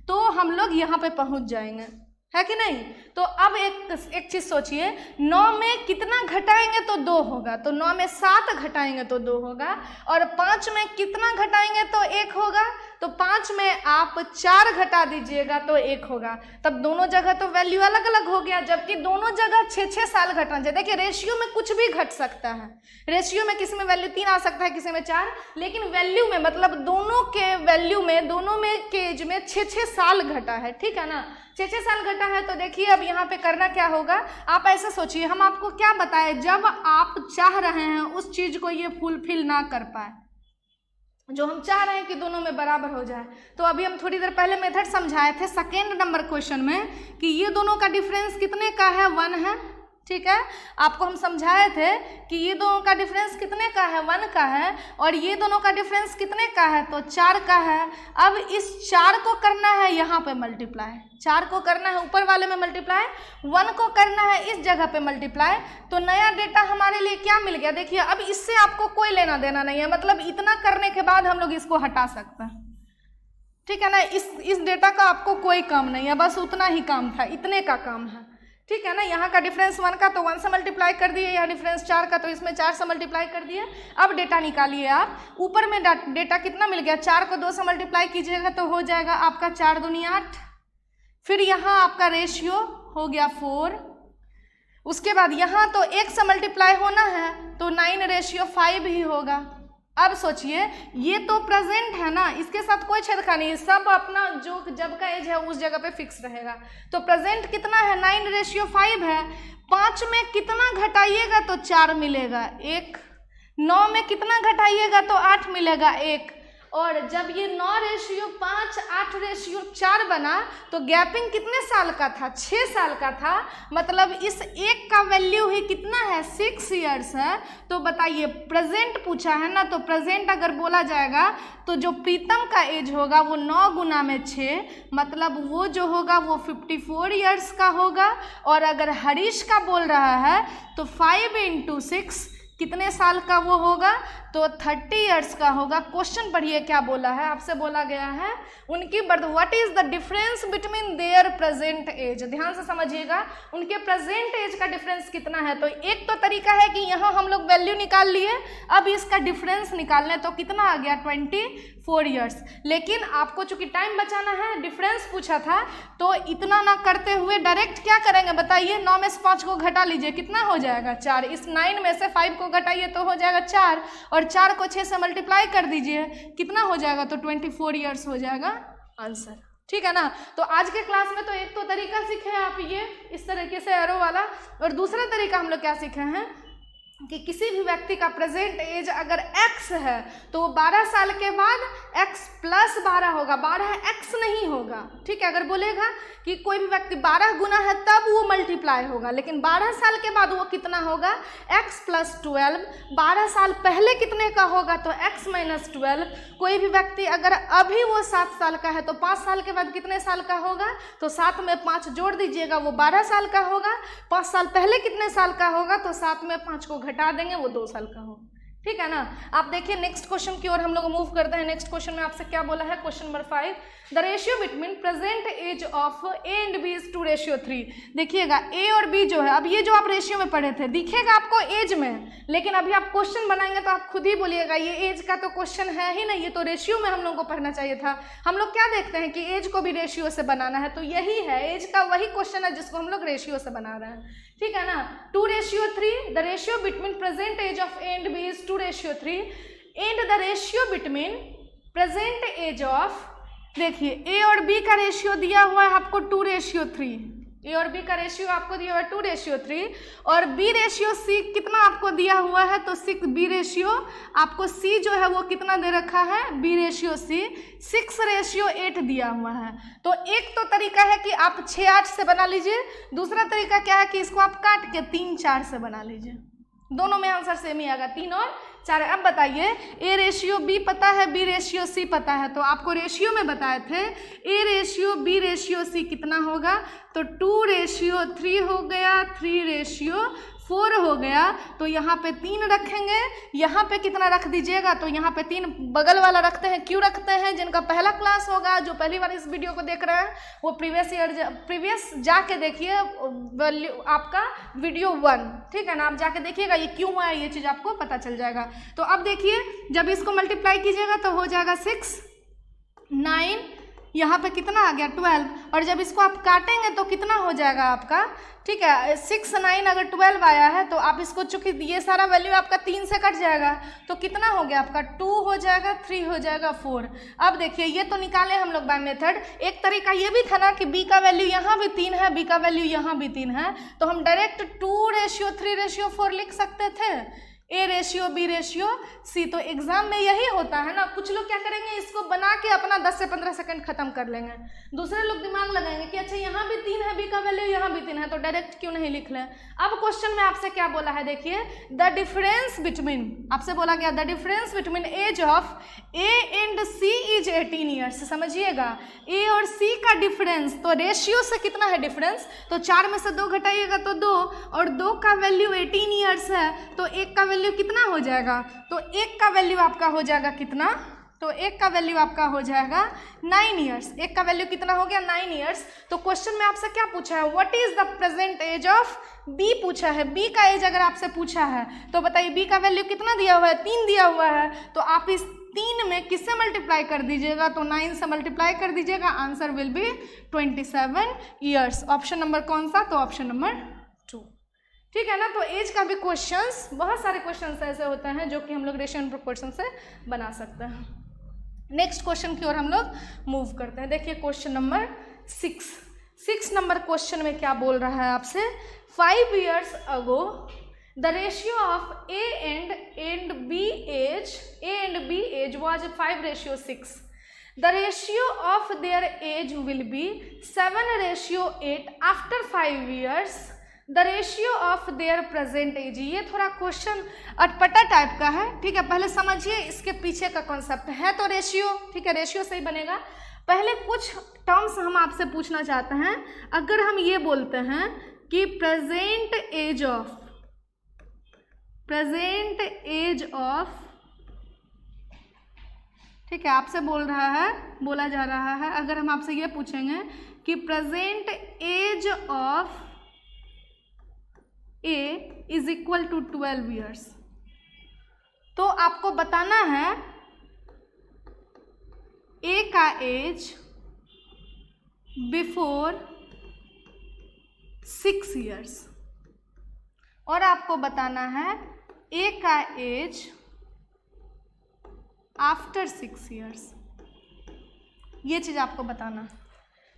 तो हम लोग यहाँ पे पहुँच जाएंगे, है कि नहीं। तो अब एक चीज़ सोचिए, 9 में कितना घटाएंगे तो 2 होगा, तो 9 में 7 घटाएंगे तो 2 होगा, और 5 में कितना घटाएंगे तो 1 होगा, तो 5 में आप 4 घटा दीजिएगा तो 1 होगा। तब दोनों जगह तो वैल्यू अलग अलग हो गया, जबकि दोनों जगह 6 साल घटना चाहिए। देखिए रेशियो में कुछ भी घट सकता है, रेशियो में किसी में वैल्यू 3 आ सकता है, किसी में 4, लेकिन वैल्यू में मतलब दोनों के वैल्यू में, दोनों में के एज में 6 साल घटा है। ठीक है ना, 6 साल घटा है। तो देखिए अब यहाँ पे करना क्या होगा, आप ऐसा सोचिए, हम आपको क्या बताए, जब आप चाह रहे हैं उस चीज़ को ये फुलफिल ना कर पाए, जो हम चाह रहे हैं कि दोनों में बराबर हो जाए। तो अभी हम थोड़ी देर पहले मेथड समझाए थे सेकेंड नंबर क्वेश्चन में कि ये दोनों का डिफरेंस कितने का है, 1 है। ठीक है, आपको हम समझाए थे कि ये दोनों का डिफरेंस कितने का है, 1 का है, और ये दोनों का डिफरेंस कितने का है, तो 4 का है। अब इस 4 को करना है यहाँ पे मल्टीप्लाई, 4 को करना है ऊपर वाले में मल्टीप्लाई, 1 को करना है इस जगह पे मल्टीप्लाई। तो नया डेटा हमारे लिए क्या मिल गया, देखिए अब इससे आपको कोई लेना देना नहीं है, मतलब इतना करने के बाद हम लोग इसको हटा सकते हैं। ठीक है ना, इस डेटा का आपको कोई काम नहीं है, बस उतना ही काम था, इतने का काम है। ठीक है ना, यहाँ का डिफरेंस 1 का तो 1 से मल्टीप्लाई कर दिए, यहाँ डिफरेंस 4 का तो इसमें 4 से मल्टीप्लाई कर दिए। अब डेटा निकालिए आप, ऊपर में डेटा कितना मिल गया, 4 को 2 से मल्टीप्लाई कीजिएगा तो हो जाएगा आपका 4 दूनी 8। फिर यहाँ आपका रेशियो हो गया 4, उसके बाद यहाँ तो 1 से मल्टीप्लाई होना है तो 9:5 ही होगा। अब सोचिए ये तो प्रेजेंट है ना, इसके साथ कोई छेड़खानी नहीं, सब अपना जो जब का एज है उस जगह पे फिक्स रहेगा। तो प्रेजेंट कितना है, 9:5 है। 5 में कितना घटाइएगा तो 4 मिलेगा, 1। 9 में कितना घटाइएगा तो 8 मिलेगा 1। और जब ये 9:5 8:4 बना तो गैपिंग कितने साल का था? 6 साल का था। मतलब इस एक का वैल्यू ही कितना है? 6 ईयर्स है। तो बताइए, प्रेजेंट पूछा है ना, तो प्रेजेंट अगर बोला जाएगा तो जो प्रीतम का एज होगा वो 9 गुना में 6, मतलब वो जो होगा वो 54 ईयर्स का होगा। और अगर हरीश का बोल रहा है तो 5 × 6 कितने साल का वो होगा? तो 30 ईयर्स का होगा। क्वेश्चन पढ़िए क्या बोला है, आपसे बोला गया है उनकी birth, what is the difference between their present age. ध्यान से समझिएगा, उनके प्रेजेंट एज का डिफरेंस कितना है। तो एक तो तरीका है कि यहाँ हम लोग वैल्यू निकाल लिए, अब इसका डिफरेंस निकालने तो कितना आ गया? 24 ईयर्स। लेकिन आपको चूंकि टाइम बचाना है, डिफरेंस पूछा था, तो इतना ना करते हुए डायरेक्ट क्या करेंगे बताइए? 9 में से 5 को घटा लीजिए, कितना हो जाएगा? 4। इस 9 में से 5 को घटाइए तो हो जाएगा 4, और 4 को 6 से मल्टीप्लाई कर दीजिए, कितना हो जाएगा? तो 24 ईयर्स हो जाएगा आंसर। ठीक है ना। तो आज के क्लास में तो एक तो तरीका सीखे आप ये इस तरीके से एरो वाला, और दूसरा तरीका हम लोग क्या सीखे हैं कि किसी भी व्यक्ति का प्रेजेंट एज अगर x है तो वो 12 साल के बाद x + 12 होगा, 12x नहीं होगा। ठीक है, अगर बोलेगा कि कोई भी व्यक्ति 12 गुना है तब वो मल्टीप्लाई होगा, लेकिन 12 साल के बाद वो कितना होगा? x + 12। 12 साल पहले कितने का होगा? तो x - 12। कोई भी व्यक्ति अगर अभी वो 7 साल का है तो 5 साल के बाद कितने साल का होगा? तो 7 में 5 जोड़ दीजिएगा, वो 12 साल का होगा। 5 साल पहले कितने साल का होगा? तो 7 में 5 को घटा देंगे, वो 2 साल का होगा। ठीक है ना। आप देखिए नेक्स्ट क्वेश्चन की ओर हम लोग मूव करते हैं। नेक्स्ट क्वेश्चन में आपसे क्या बोला है? Question number 5, the ratio between present age of A and B is 2:3। देखिएगा ए और बी जो है, अब ये जो आप रेशियो में पढ़े थे दिखेगा आपको एज में, लेकिन अभी आप क्वेश्चन बनाएंगे तो आप खुद ही बोलिएगा ये एज का तो क्वेश्चन है ही नहीं, ये तो रेशियो में हम लोग को पढ़ना चाहिए था। हम लोग क्या देखते हैं कि एज को भी रेशियो से बनाना है, तो यही है एज का वही क्वेश्चन है जिसको हम लोग रेशियो से बना रहे हैं। ठीक है ना। 2:3, the ratio between present age of A and B is 2:3 and the ratio between present age of, देखिए ए और बी का रेशियो दिया हुआ है आपको 2:3, ए और बी का रेशियो आपको दिया हुआ है 2:3, और बी रेशियो सी कितना आपको दिया हुआ है? तो 6। बी रेशियो आपको सी जो है वो कितना दे रखा है? बी रेशियो सी 6:8 दिया हुआ है। तो एक तो तरीका है कि आप 6-8 से बना लीजिए, दूसरा तरीका क्या है कि इसको आप काट के 3-4 से बना लीजिए। दोनों में आंसर सेम ही आएगा, 3 और 4। अब बताइए, ए रेशियो बी पता है, बी रेशियो सी पता है, तो आपको रेशियो में बताए थे A ratio B ratio C कितना होगा? तो 2:3 हो गया, 3:4 हो गया। तो यहाँ पे 3 रखेंगे, यहाँ पे कितना रख दीजिएगा? तो यहाँ पे 3 बगल वाला रखते हैं। क्यों रखते हैं? जिनका पहला क्लास होगा, जो पहली बार इस वीडियो को देख रहे हैं, वो प्रीवियस जाके देखिए वैल्यू आपका वीडियो 1। ठीक है ना, आप जाके देखिएगा ये क्यों है, ये चीज़ आपको पता चल जाएगा। तो अब देखिए, जब इसको मल्टीप्लाई कीजिएगा तो हो जाएगा 6, 9, यहाँ पे कितना आ गया? 12, और जब इसको आप काटेंगे तो कितना हो जाएगा आपका? ठीक है, 6, 9 अगर 12 आया है तो आप इसको, चूंकि ये सारा वैल्यू आपका 3 से कट जाएगा, तो कितना हो गया आपका? 2 हो जाएगा, 3 हो जाएगा, 4। अब देखिए ये तो निकाले हम लोग बाय मेथड। एक तरीका ये भी था ना कि बी का वैल्यू यहाँ भी 3 है, बी का वैल्यू यहाँ भी 3 है, तो हम डायरेक्ट 2:3:4 लिख सकते थे, A ratio B ratio C. तो एग्जाम में यही होता है ना, कुछ लोग क्या करेंगे, इसको बना के अपना 10 से 15 सेकंड खत्म कर लेंगे। दूसरे लोग दिमाग लगाएंगे कि अच्छा यहाँ भी 3 है, बी का वैल्यू यहाँ भी 3 है, तो डायरेक्ट क्यों नहीं लिख लें। अब क्वेश्चन में आपसे क्या बोला है, देखिए, द डिफरेंस बिटवीन, आपसे बोला गया the difference between age of A and C is 18 years. समझिएगा, ए और सी का डिफरेंस, तो रेशियो से कितना है डिफरेंस? तो 4 में से 2 घटाइएगा तो 2, और 2 का वैल्यू 18 ईयर्स है, तो 1 का वैल्यू कितना हो जाएगा? तो 1 का वैल्यू आपका हो जाएगा कितना? तो 1 का वैल्यू आपका हो जाएगा 9 ईयर्स। 1 का वैल्यू कितना हो गया? 9 ईयर्स। तो क्वेश्चन में आपसे क्या पूछा है? What is the present age of B पूछा है। बी का एज अगर आपसे पूछा है तो बताइए बी का वैल्यू कितना दिया हुआ है? 3 दिया हुआ है। तो आप इस 3 में किससे मल्टीप्लाई कर दीजिएगा? तो 9 से मल्टीप्लाई कर दीजिएगा, answer will be 27 years. Option number कौन सा? तो ऑप्शन नंबर 2। ठीक है ना। तो एज का भी क्वेश्चंस, बहुत सारे क्वेश्चंस ऐसे होते हैं जो कि हम लोग रेशियो एंड प्रोपोर्शन से बना सकते हैं। नेक्स्ट क्वेश्चन की ओर हम लोग मूव करते हैं। देखिए क्वेश्चन नंबर 6 नंबर क्वेश्चन में क्या बोल रहा है आपसे? 5 years ago The ratio of A and B age was 5:6. The ratio of their age will be 7:8 after 5 years. The ratio of their present age. ये थोड़ा क्वेश्चन अटपटा टाइप का है, ठीक है। पहले समझिए इसके पीछे का कॉन्सेप्ट है तो रेशियो, ठीक है, रेशियो सही बनेगा। पहले कुछ टर्म्स हम आपसे पूछना चाहते हैं। अगर हम ये बोलते हैं कि प्रेजेंट एज ऑफ, ठीक है, आपसे बोला जा रहा है, अगर हम आपसे ये पूछेंगे कि present age of A is equal to 12 years, तो आपको बताना है ए का एज बिफोर 6 ईयर्स और आपको बताना है ए का एज आफ्टर 6 ईयर्स। ये चीज़ आपको बताना।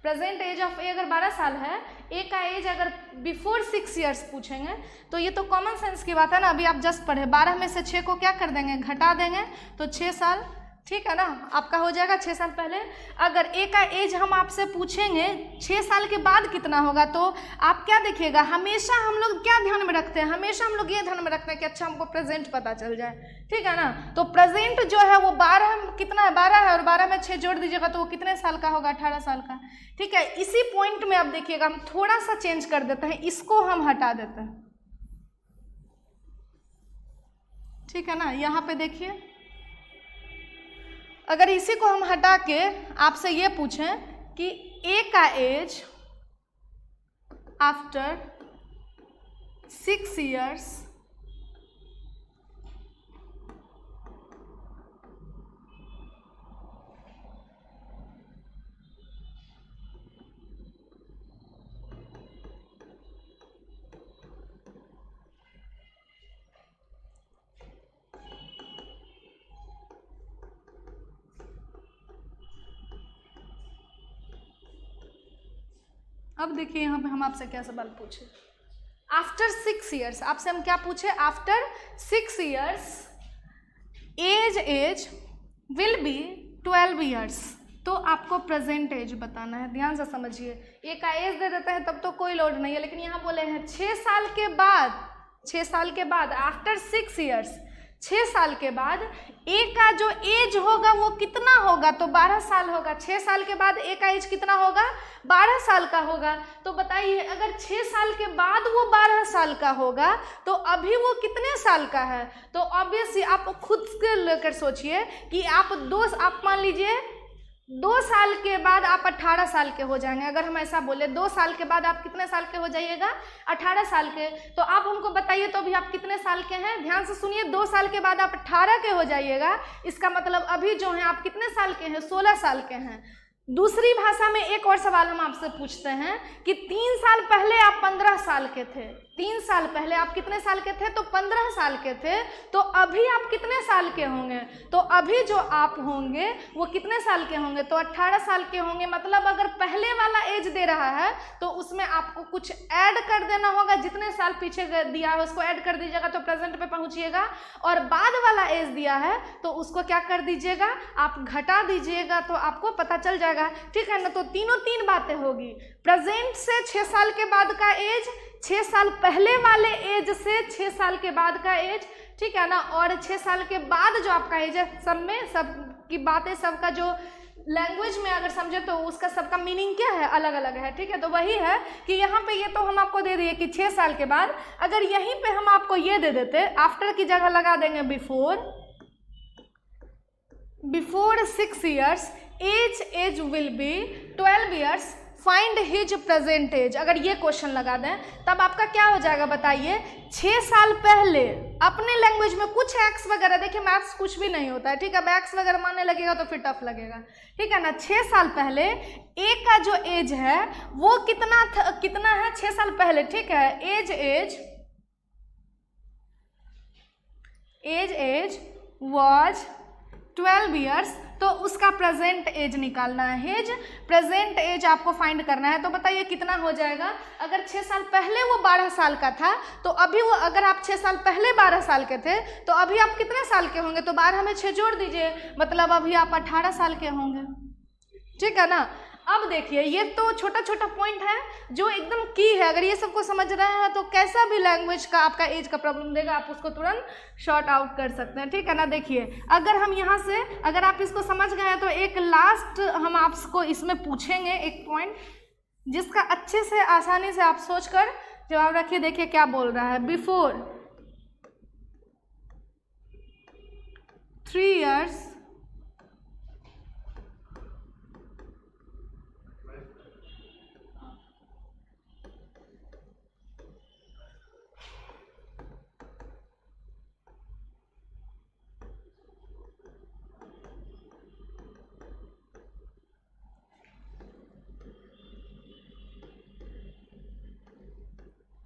प्रेजेंट एज ऑफ ए अगर 12 साल है, ए का एज अगर बिफोर 6 ईयर्स पूछेंगे तो ये तो कॉमन सेंस की बात है ना। अभी आप जस्ट पढ़े, 12 में से 6 को क्या कर देंगे, घटा देंगे, तो 6 साल, ठीक है ना, आपका हो जाएगा 6 साल पहले। अगर ए का एज हम आपसे पूछेंगे 6 साल के बाद कितना होगा, तो आप क्या देखिएगा, हमेशा हम लोग क्या ध्यान में रखते हैं, हमेशा हम लोग ये ध्यान में रखते हैं कि अच्छा हमको प्रेजेंट पता चल जाए, ठीक है ना। तो प्रेजेंट जो है वो 12 कितना है, 12 है, और 12 में 6 जोड़ दीजिएगा तो वो कितने साल का होगा, 18 साल का, ठीक है। इसी पॉइंट में आप देखिएगा हम थोड़ा सा चेंज कर देते हैं, इसको हम हटा देते हैं, ठीक है ना। यहाँ पे देखिए, अगर इसी को हम हटा के आपसे ये पूछें कि ए का एज आफ्टर 6 ईयर्स अब देखिए यहाँ पे हम आपसे क्या सवाल पूछे, आफ्टर 6 ईयर्स, आपसे हम क्या पूछे, after 6 years age will be 12 years, तो आपको प्रेजेंट एज बताना है। ध्यान से समझिए, ए का एज दे देते हैं तब तो कोई लोड नहीं है, लेकिन यहाँ बोले हैं 6 साल के बाद आफ्टर 6 ईयर्स, 6 साल के बाद ए का जो एज होगा वो कितना होगा, तो 12 साल होगा। 6 साल के बाद ए का एज कितना होगा, 12 साल का होगा। तो बताइए अगर 6 साल के बाद वो 12 साल का होगा तो अभी वो कितने साल का है। तो ऑब्वियसली आप खुद से लेकर सोचिए कि आप मान लीजिए 2 साल के बाद आप 18 साल के हो जाएंगे। अगर हम ऐसा बोले 2 साल के बाद आप कितने साल के हो जाइएगा, 18 साल के। तो आप हमको बताइए तो अभी आप कितने साल के हैं, ध्यान से सुनिए। 2 साल के बाद आप 18 के हो जाइएगा, इसका मतलब अभी जो है आप कितने साल के हैं, 16 साल के हैं। दूसरी भाषा में एक और सवाल हम आपसे पूछते हैं कि 3 साल पहले आप 15 साल के थे, 3 साल पहले आप कितने साल के थे, तो 15 साल के थे। तो अभी आप कितने साल के होंगे, तो अभी जो आप होंगे वो कितने साल के होंगे, तो 18 साल के होंगे। मतलब अगर पहले वाला एज दे रहा है तो उसमें आपको कुछ ऐड कर देना होगा, जितने साल पीछे दिया है उसको ऐड कर दीजिएगा तो प्रेजेंट पे पहुंचिएगा। और बाद वाला एज दिया है तो उसको क्या कर दीजिएगा, आप घटा दीजिएगा, तो आपको पता चल जाएगा, ठीक है ना। तो तीन बातें होगी, प्रेजेंट से 6 साल के बाद का एज, 6 साल पहले वाले एज से 6 साल के बाद का एज, ठीक है ना। और 6 साल के बाद जो आपका एज है, सब में सब की बातें, सबका जो लैंग्वेज में अगर समझे तो उसका सबका मीनिंग क्या है, अलग अलग है, ठीक है। तो वही है कि यहाँ पे ये तो हम आपको दे दिए कि 6 साल के बाद, अगर यहीं पे हम आपको ये दे देते, आफ्टर की जगह लगा देंगे before 6 years age will be 12 years, find his present age. अगर ये क्वेश्चन लगा दें तब आपका क्या हो जाएगा बताइए। 6 साल पहले अपने लैंग्वेज में कुछ एक्स वगैरह, देखिए मैथ्स कुछ भी नहीं होता है, ठीक है। अब एक्स वगैरह मानने लगेगा तो फिर टफ लगेगा, ठीक है ना। 6 साल पहले ए का जो एज है वो कितना है 6 साल पहले, ठीक है। एज वॉज 12 ईयर्स, तो उसका प्रेजेंट एज निकालना है। एज प्रेजेंट एज आपको फाइंड करना है। तो बताइए कितना हो जाएगा। अगर 6 साल पहले वो 12 साल का था तो अभी वो, अगर आप 6 साल पहले 12 साल के थे तो अभी आप कितने साल के होंगे। तो 12 में 6 जोड़ दीजिए, मतलब अभी आप 18 साल के होंगे। ठीक है ना। अब देखिए ये तो छोटा छोटा पॉइंट है जो एकदम की है। अगर ये सबको समझ रहे हैं तो कैसा भी लैंग्वेज का आपका एज का प्रॉब्लम देगा आप उसको तुरंत शॉर्ट आउट कर सकते हैं। ठीक है ना। देखिए अगर हम यहाँ से, अगर आप इसको समझ गए हैं तो एक लास्ट हम आपको इसमें पूछेंगे एक पॉइंट जिसका अच्छे से आसानी से आप सोच कर जवाब रखिए। देखिए क्या बोल रहा है। बिफोर 3 years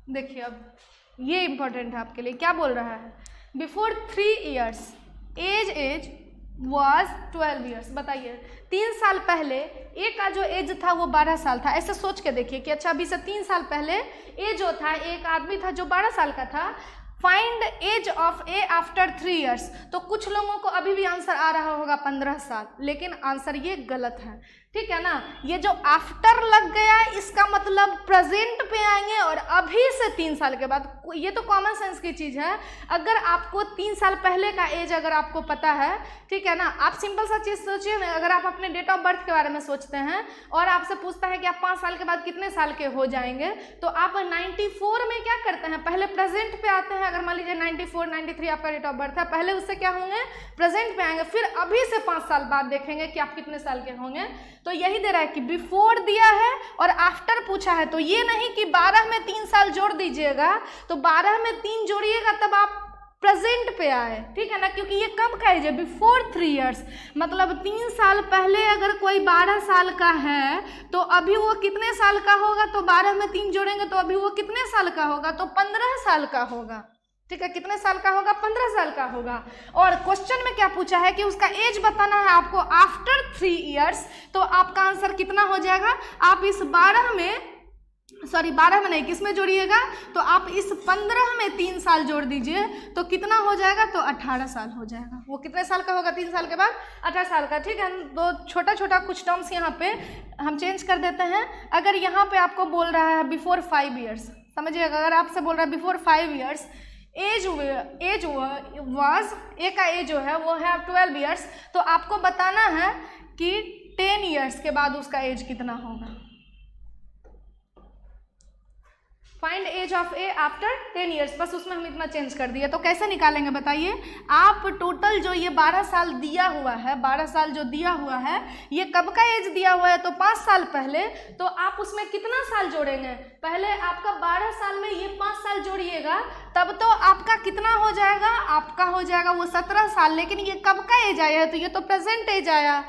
देखिए अब ये इंपॉर्टेंट है आपके लिए। क्या बोल रहा है। Before 3 years age was 12 years। बताइए 3 साल पहले ए का जो एज था वो 12 साल था। ऐसे सोच के देखिए कि अच्छा अभी से 3 साल पहले ए जो था, एक आदमी था जो 12 साल का था। Find age of A after 3 years। तो कुछ लोगों को अभी भी आंसर आ रहा होगा 15 साल, लेकिन आंसर ये गलत है। ठीक है ना। ये जो आफ्टर लग गया इसका मतलब प्रेजेंट पे आएंगे और अभी से 3 साल के बाद। ये तो कॉमन सेंस की चीज़ है। अगर आपको 3 साल पहले का एज अगर आपको पता है, ठीक है ना, आप सिंपल सा चीज़ सोचिए ना। अगर आप अपने डेट ऑफ बर्थ के बारे में सोचते हैं और आपसे पूछता है कि आप 5 साल के बाद कितने साल के हो जाएंगे, तो आप 94 में क्या करते हैं, पहले प्रेजेंट पे आते हैं। अगर मान लीजिए 94, 93 आपका डेट ऑफ बर्थ है, पहले उससे क्या होंगे, प्रेजेंट पे आएंगे, फिर अभी से 5 साल बाद देखेंगे कि आप कितने साल के होंगे। तो यही दे रहा है कि बिफोर दिया है और आफ्टर पूछा है। तो ये नहीं कि 12 में 3 साल जोड़ दीजिएगा, तो 12 में 3 जोड़िएगा तब आप प्रेजेंट पे आए। ठीक है ना, क्योंकि ये कब का एज है, बिफोर 3 years। मतलब 3 साल पहले अगर कोई 12 साल का है तो अभी वो कितने साल का होगा। तो 12 में 3 जोड़ेंगे तो अभी वो कितने साल का होगा, तो 15 साल का होगा। ठीक है, कितने साल का होगा, 15 साल का होगा। और क्वेश्चन में क्या पूछा है कि उसका एज बताना है आपको आफ्टर 3 years। तो आपका आंसर कितना हो जाएगा, आप इस 12 में नहीं, किस में जोड़िएगा, तो आप इस 15 में 3 साल जोड़ दीजिए तो कितना हो जाएगा, तो 18 साल हो जाएगा। वो कितने साल का होगा 3 साल के बाद, 18 साल का। ठीक है, तो छोटा छोटा कुछ टर्म्स यहाँ पे हम चेंज कर देते हैं। अगर यहाँ पे आपको बोल रहा है बिफोर 5 years, समझिएगा, अगर आपसे बोल रहा है बिफोर 5 years एज वाज, ए का एज जो है वो है 12 years, तो आपको बताना है कि 10 years के बाद उसका एज कितना होगा। Find age of A after 10 years, बस उसमें हम इतना चेंज कर दिए। तो कैसे निकालेंगे बताइए। आप टोटल जो ये 12 साल दिया हुआ है, 12 साल जो दिया हुआ है, ये कब का एज दिया हुआ है, तो 5 साल पहले। तो आप उसमें कितना साल जोड़ेंगे, पहले आपका 12 साल में ये 5 साल जोड़िएगा, तब तो आपका कितना हो जाएगा, आपका हो जाएगा वो 17 साल। लेकिन ये कब का एज आया है, तो ये तो प्रेजेंट एज आया।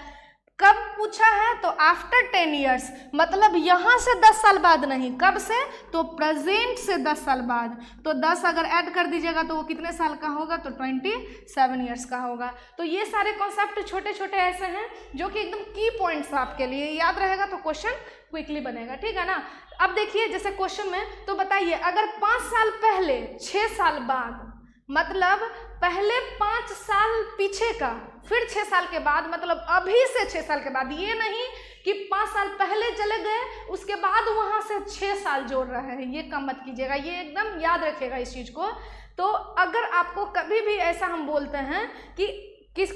कब पूछा है, तो आफ्टर 10 years, मतलब यहाँ से 10 साल बाद नहीं, कब से, तो प्रेजेंट से 10 साल बाद। तो 10 अगर ऐड कर दीजिएगा तो वो कितने साल का होगा, तो 27 years का होगा। तो ये सारे कॉन्सेप्ट छोटे छोटे ऐसे हैं जो कि एकदम की पॉइंट्स आपके लिए याद रहेगा तो क्वेश्चन क्विकली बनेगा। ठीक है ना। अब देखिए जैसे क्वेश्चन में, तो बताइए अगर 5 साल पहले 6 साल बाद, मतलब पहले 5 साल पीछे का, फिर 6 साल के बाद, मतलब अभी से 6 साल के बाद। ये नहीं कि 5 साल पहले चले गए उसके बाद वहाँ से 6 साल जोड़ रहे हैं, ये काम मत कीजिएगा, ये एकदम याद रखिएगा इस चीज़ को। तो अगर आपको कभी भी ऐसा हम बोलते हैं कि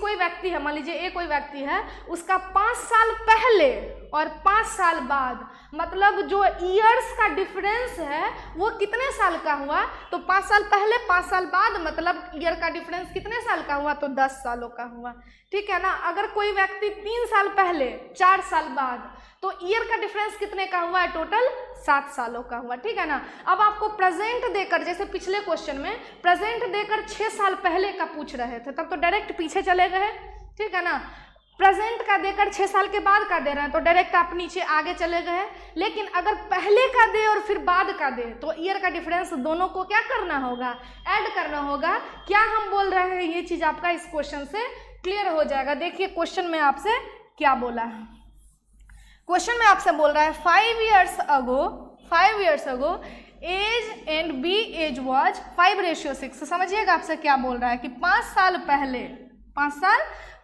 कोई व्यक्ति है, मान लीजिए एक कोई व्यक्ति है, उसका 5 साल पहले और 5 साल बाद, मतलब जो ईयर्स का डिफरेंस है वो कितने साल का हुआ, तो 5 साल पहले 5 साल बाद, मतलब ईयर का डिफरेंस कितने साल का हुआ, तो 10 सालों का हुआ। ठीक है ना। अगर कोई व्यक्ति 3 साल पहले 4 साल बाद, तो ईयर का डिफरेंस कितने का हुआ है, टोटल 7 सालों का हुआ। ठीक है ना। अब आपको प्रेजेंट देकर, जैसे पिछले क्वेश्चन में प्रेजेंट देकर 6 साल पहले का पूछ रहे थे, तब तो डायरेक्ट पीछे चले गए। ठीक है ना। प्रेजेंट का देकर 6 साल के बाद का दे रहे हैं तो डायरेक्ट आप नीचे आगे चले गए। लेकिन अगर पहले का दे और फिर बाद का दे, तो ईयर का डिफरेंस दोनों को क्या करना होगा, ऐड करना होगा। क्या हम बोल रहे हैं, ये चीज़ आपका इस क्वेश्चन से क्लियर हो जाएगा। देखिए क्वेश्चन में आपसे क्या बोला है। क्वेश्चन में आपसे बोल रहा है 5 years ago age and B age was 5:6। समझिएगा आपसे क्या बोल रहा है कि 5 साल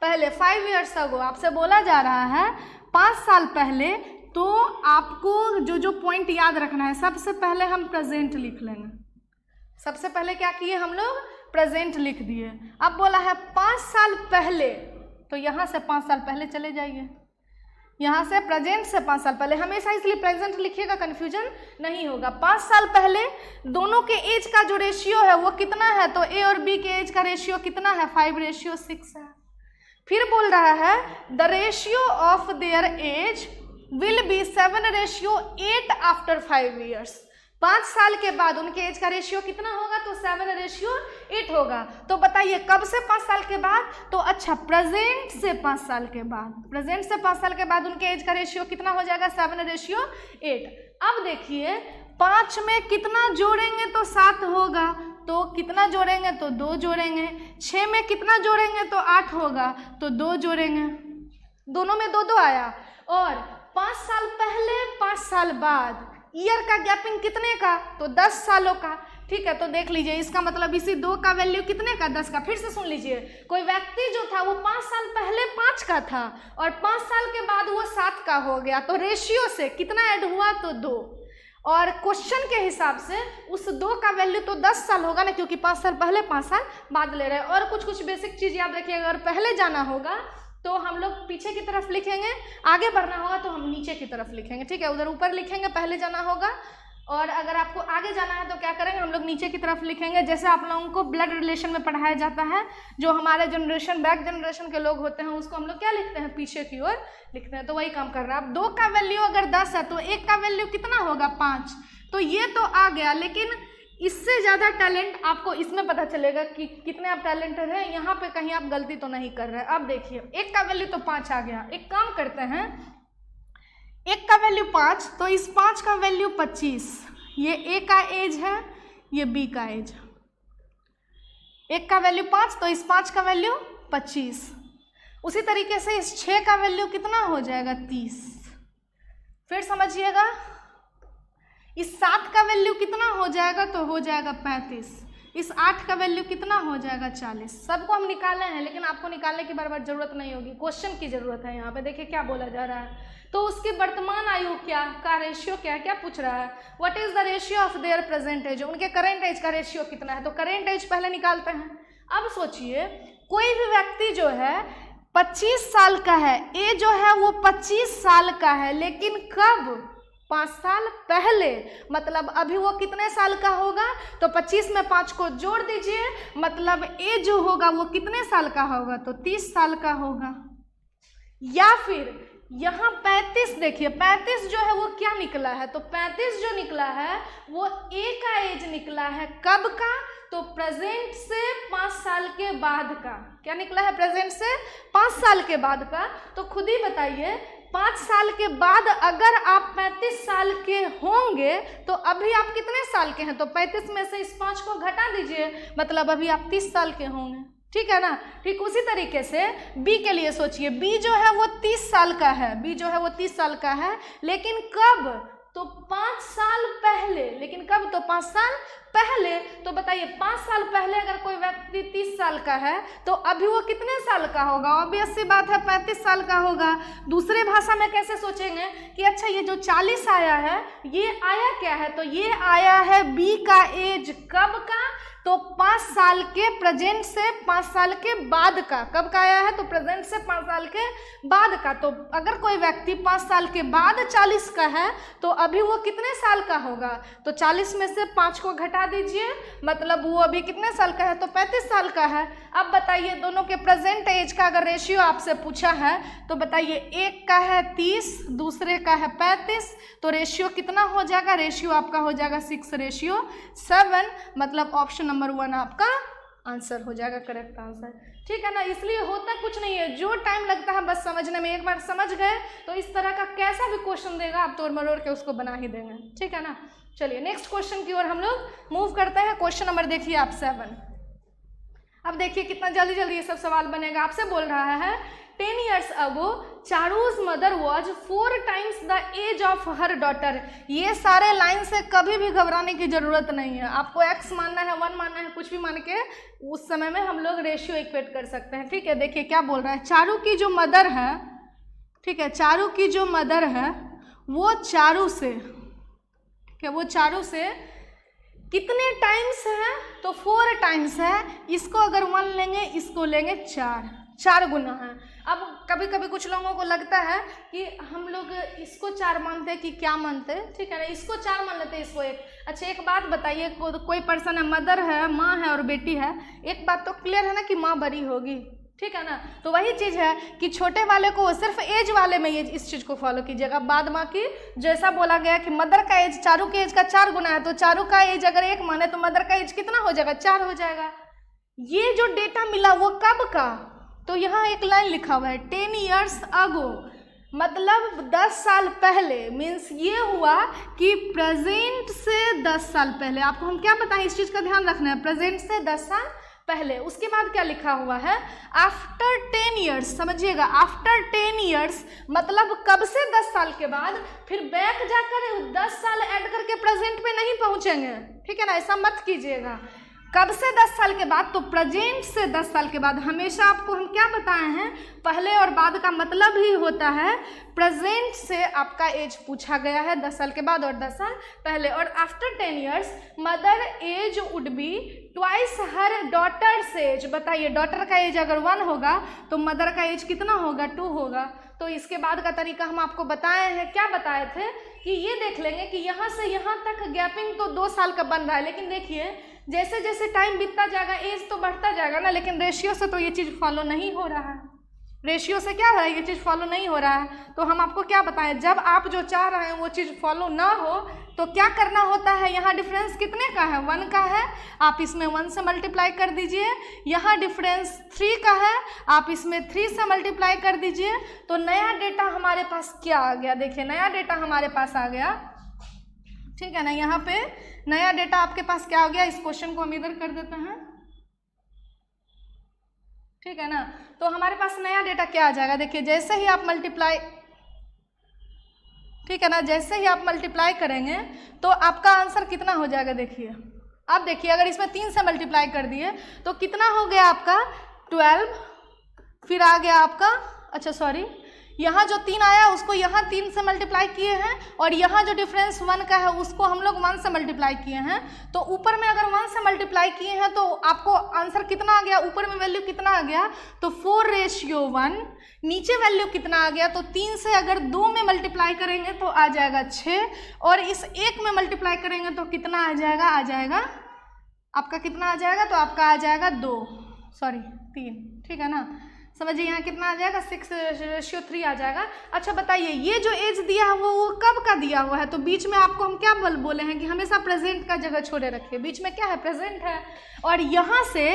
पहले 5 years ago आपसे बोला जा रहा है 5 साल पहले। तो आपको जो पॉइंट याद रखना है, सबसे पहले हम प्रेजेंट लिख लेंगे। सबसे पहले क्या किए हम लोग, प्रेजेंट लिख दिए। अब बोला है 5 साल पहले, तो यहाँ से 5 साल पहले चले जाइए, यहाँ से प्रेजेंट से 5 साल पहले। हमेशा इसलिए प्रेजेंट लिखिएगा, कन्फ्यूजन नहीं होगा। 5 साल पहले दोनों के एज का जो रेशियो है वो कितना है, तो ए और बी के एज का रेशियो कितना है, 5:6 है। फिर बोल रहा है the ratio of their age will be 7:8 after 5 years। 5 साल के बाद उनके एज का रेशियो कितना होगा, तो 7:8 होगा। तो बताइए कब से 5 साल के बाद, तो अच्छा प्रेजेंट से 5 साल के बाद, प्रेजेंट से 5 साल के बाद उनके एज का रेशियो कितना हो जाएगा, 7:8। अब देखिए 5 में कितना जोड़ेंगे तो 7 होगा, तो कितना जोड़ेंगे तो 2 जोड़ेंगे। 6 में कितना जोड़ेंगे तो 8 होगा, तो 2 जोड़ेंगे। दोनों में 2 आया। और 5 साल पहले 5 साल बाद ईयर का गैपिंग कितने का, तो 10 सालों का। ठीक है, तो देख लीजिए इसका मतलब इसी 2 का वैल्यू कितने का, 10 का। फिर से सुन लीजिए, कोई व्यक्ति जो था वो 5 साल पहले 5 का था और 5 साल के बाद वो 7 का हो गया, तो रेशियो से कितना ऐड हुआ, तो 2। और क्वेश्चन के हिसाब से उस 2 का वैल्यू तो 10 साल होगा ना, क्योंकि 5 साल पहले 5 साल बाद ले रहे हैं। और कुछ बेसिक चीज़ याद रखिए, अगर पहले जाना होगा तो हम लोग पीछे की तरफ लिखेंगे, आगे बढ़ना होगा तो हम नीचे की तरफ लिखेंगे। ठीक है, उधर ऊपर लिखेंगे पहले जाना होगा, और अगर आपको आगे जाना है तो क्या करेंगे, हम लोग नीचे की तरफ लिखेंगे। जैसे आप लोगों को ब्लड रिलेशन में पढ़ाया जाता है, जो हमारे जनरेशन बैक जनरेशन के लोग होते हैं उसको हम लोग क्या लिखते हैं, पीछे की ओर लिखते हैं। तो वही काम कर रहा है। अब 2 का वैल्यू अगर 10 है तो 1 का वैल्यू कितना होगा, 5। तो ये तो आ गया, लेकिन इससे ज़्यादा टैलेंट आपको इसमें पता चलेगा कि कितने आप टैलेंटेड हैं। यहाँ पे कहीं आप गलती तो नहीं कर रहे हैं। अब देखिए 1 का वैल्यू तो 5 आ गया। एक काम करते हैं, 1 का वैल्यू 5, तो इस 5 का वैल्यू 25। ये ए का एज है, ये बी का एज। 1 का वैल्यू 5, तो इस 5 का वैल्यू 25। उसी तरीके से इस 6 का वैल्यू कितना हो जाएगा, 30। फिर समझिएगा इस 7 का वैल्यू कितना हो जाएगा, तो हो जाएगा 35। इस 8 का वैल्यू कितना हो जाएगा, 40। सबको हम निकाले हैं, लेकिन आपको निकालने की बार बार जरूरत नहीं होगी, क्वेश्चन की जरूरत है। यहाँ पे देखिए क्या बोला जा रहा है, तो उसकी वर्तमान आयु क्या का रेशियो क्या पूछ रहा है, what is the ratio of their present age, उनके करेंट एज का रेशियो कितना है। तो करेंट एज पहले निकालते हैं। अब सोचिए कोई भी व्यक्ति जो है 25 साल का है, ए जो है वो 25 साल का है, लेकिन कब, 5 साल पहले। मतलब अभी वो कितने साल का होगा, तो 25 में 5 को जोड़ दीजिए, मतलब ए जो होगा वो कितने साल का होगा, तो 30 साल का होगा। या फिर यहाँ 35 देखिए, 35 जो है वो क्या निकला है, तो 35 जो निकला है वो ए का एज निकला है, कब का, तो प्रेजेंट से 5 साल के बाद का। क्या निकला है, प्रेजेंट से 5 साल के बाद का। तो खुद ही बताइए 5 साल के बाद अगर आप 35 साल के होंगे तो अभी आप कितने साल के हैं, तो 35 में से इस 5 को घटा दीजिए, मतलब अभी आप 30 साल के होंगे। ठीक है ना। ठीक उसी तरीके से बी के लिए सोचिए, बी जो है वो 30 साल का है, बी जो है वो 30 साल का है, लेकिन कब, तो 5 साल पहले। लेकिन कब, तो 5 साल पहले। तो बताइए 5 साल पहले अगर कोई व्यक्ति 30 साल का है तो अभी वो कितने साल का होगा, ऑब्वियस सी बात है 35 साल का होगा। दूसरे भाषा में कैसे सोचेंगे कि अच्छा ये जो 40 आया है ये आया क्या है, तो ये आया है बी का एज, कब का, तो 5 साल के प्रेजेंट से 5 साल के बाद का। कब का आया है, तो प्रेजेंट से 5 साल के बाद का। तो अगर कोई व्यक्ति 5 साल के बाद 40 का है तो अभी वो कितने साल का होगा, तो 40 में से 5 को घटा दीजिए, मतलब वो अभी कितने साल का है, तो 35 साल का है। अब बताइए दोनों के प्रेजेंट एज का अगर रेशियो आपसे पूछा है तो बताइए, एक का है 30, दूसरे का है 35, तो रेशियो कितना हो जाएगा, रेशियो आपका हो जाएगा 6:7, मतलब ऑप्शन नंबर 1 आपका आंसर हो जाएगा, करेक्ट आंसर। ठीक है ना। इसलिए होता कुछ नहीं है, जो टाइम लगता है बस समझने में, एक बार समझ गए तो इस तरह का कैसा भी क्वेश्चन देगा आप तोड़ मरोड़ के उसको बना ही देंगे। ठीक है ना। चलिए नेक्स्ट क्वेश्चन की ओर हम लोग मूव करते हैं। क्वेश्चन नंबर देखिए आप 7। अब देखिए कितना जल्दी जल्दी ये सब सवाल बनेगा। आपसे बोल रहा है 10 years ago चारू's mother was 4 times the age of her daughter। ये सारे लाइन से कभी भी घबराने की जरूरत नहीं है। आपको x मानना है, 1 मानना है, कुछ भी मान के उस समय में हम लोग रेशियो इक्वेट कर सकते हैं। ठीक है, देखिए क्या बोल रहा है, चारू की जो मदर है, ठीक है, चारू की जो मदर है वो चारू से, ठीक है, वो चारू से कितने टाइम्स है, तो 4 टाइम्स है। इसको अगर 1 लेंगे, इसको लेंगे 4 गुना है। अब कभी कभी कुछ लोगों को लगता है कि हम लोग इसको 4 मानते हैं कि क्या मानते हैं, ठीक है ना, इसको 4 मान लेते हैं, इसको 1। अच्छा एक बात बताइए, कोई पर्सन है, मदर है, माँ है और बेटी है, एक बात तो क्लियर है ना कि माँ बड़ी होगी, ठीक है ना। तो वही चीज़ है कि छोटे वाले को सिर्फ एज वाले में ये इस चीज़ को फॉलो कीजिएगा। बाद बाकी जैसा बोला गया कि मदर का एज चारू के एज का 4 गुना है, तो चारू का एज अगर 1 माने तो मदर का एज कितना हो जाएगा, 4 हो जाएगा। ये जो डेटा मिला वो कब का, तो यहाँ एक लाइन लिखा हुआ है 10 years ago, मतलब 10 साल पहले। मीन्स ये हुआ कि प्रेजेंट से 10 साल पहले। आपको हम क्या बताएं, इस चीज़ का ध्यान रखना है, प्रेजेंट से 10 साल पहले। उसके बाद क्या लिखा हुआ है, आफ्टर 10 years, समझिएगा, आफ्टर 10 years मतलब कब से 10 साल के बाद, फिर बैक जाकर 10 साल ऐड करके प्रेजेंट पे नहीं पहुंचेंगे, ठीक है ना, ऐसा मत कीजिएगा। कब से 10 साल के बाद, तो प्रेजेंट से 10 साल के बाद। हमेशा आपको हम क्या बताए हैं, पहले और बाद का मतलब ही होता है प्रेजेंट से आपका एज पूछा गया है 10 साल के बाद और 10 साल पहले। और after 10 years mother age would be twice her daughter's age. बताइए डॉटर का एज अगर 1 होगा तो मदर का एज कितना होगा, 2 होगा। तो इसके बाद का तरीका हम आपको बताए हैं, क्या बताए थे कि ये देख लेंगे कि यहाँ से यहाँ तक गैपिंग तो 2 साल का बन रहा है, लेकिन देखिए जैसे जैसे टाइम बीतता जाएगा एज तो बढ़ता जाएगा ना, लेकिन रेशियो से तो ये चीज़ फॉलो नहीं हो रहा है। रेशियो से क्या है, ये चीज़ फॉलो नहीं हो रहा है। तो हम आपको क्या बताएं, जब आप जो चाह रहे हैं वो चीज़ फॉलो ना हो तो क्या करना होता है, यहाँ डिफरेंस कितने का है, 1 का है, आप इसमें 1 से मल्टीप्लाई कर दीजिए। यहाँ डिफरेंस 3 का है, आप इसमें 3 से मल्टीप्लाई कर दीजिए। तो नया डेटा हमारे पास क्या आ गया, देखिए नया डेटा हमारे पास आ गया, ठीक है ना। यहाँ पे नया डेटा आपके पास क्या हो गया, इस क्वेश्चन को हम इधर कर देते हैं, ठीक है ना। तो हमारे पास नया डेटा क्या आ जाएगा, देखिए जैसे ही आप मल्टीप्लाई, ठीक है ना, जैसे ही आप मल्टीप्लाई करेंगे तो आपका आंसर कितना हो जाएगा। देखिए आप देखिए अगर इसमें 3 से मल्टीप्लाई कर दिए तो कितना हो गया आपका 12, फिर आ गया आपका, अच्छा सॉरी, यहाँ जो 3 आया उसको यहाँ 3 से मल्टीप्लाई किए हैं, और यहाँ जो डिफरेंस 1 का है उसको हम लोग 1 से मल्टीप्लाई किए हैं। तो ऊपर में अगर 1 से मल्टीप्लाई किए हैं तो आपको आंसर कितना आ गया, ऊपर में वैल्यू कितना आ गया, तो 4:1। नीचे वैल्यू कितना आ गया, तो 3 से अगर 2 में मल्टीप्लाई करेंगे तो आ जाएगा 6, और इस 1 में मल्टीप्लाई करेंगे तो कितना आ जाएगा आपका कितना आ जाएगा, तो आपका आ जाएगा 3, ठीक है ना। समझिए यहाँ कितना आ जाएगा, 6:3 आ जाएगा। अच्छा बताइए ये जो एज दिया है वो कब का दिया हुआ है, तो बीच में आपको हम क्या बोले हैं कि हमेशा प्रेजेंट का जगह छोड़े रखिए, बीच में क्या है, प्रेजेंट है। और यहाँ से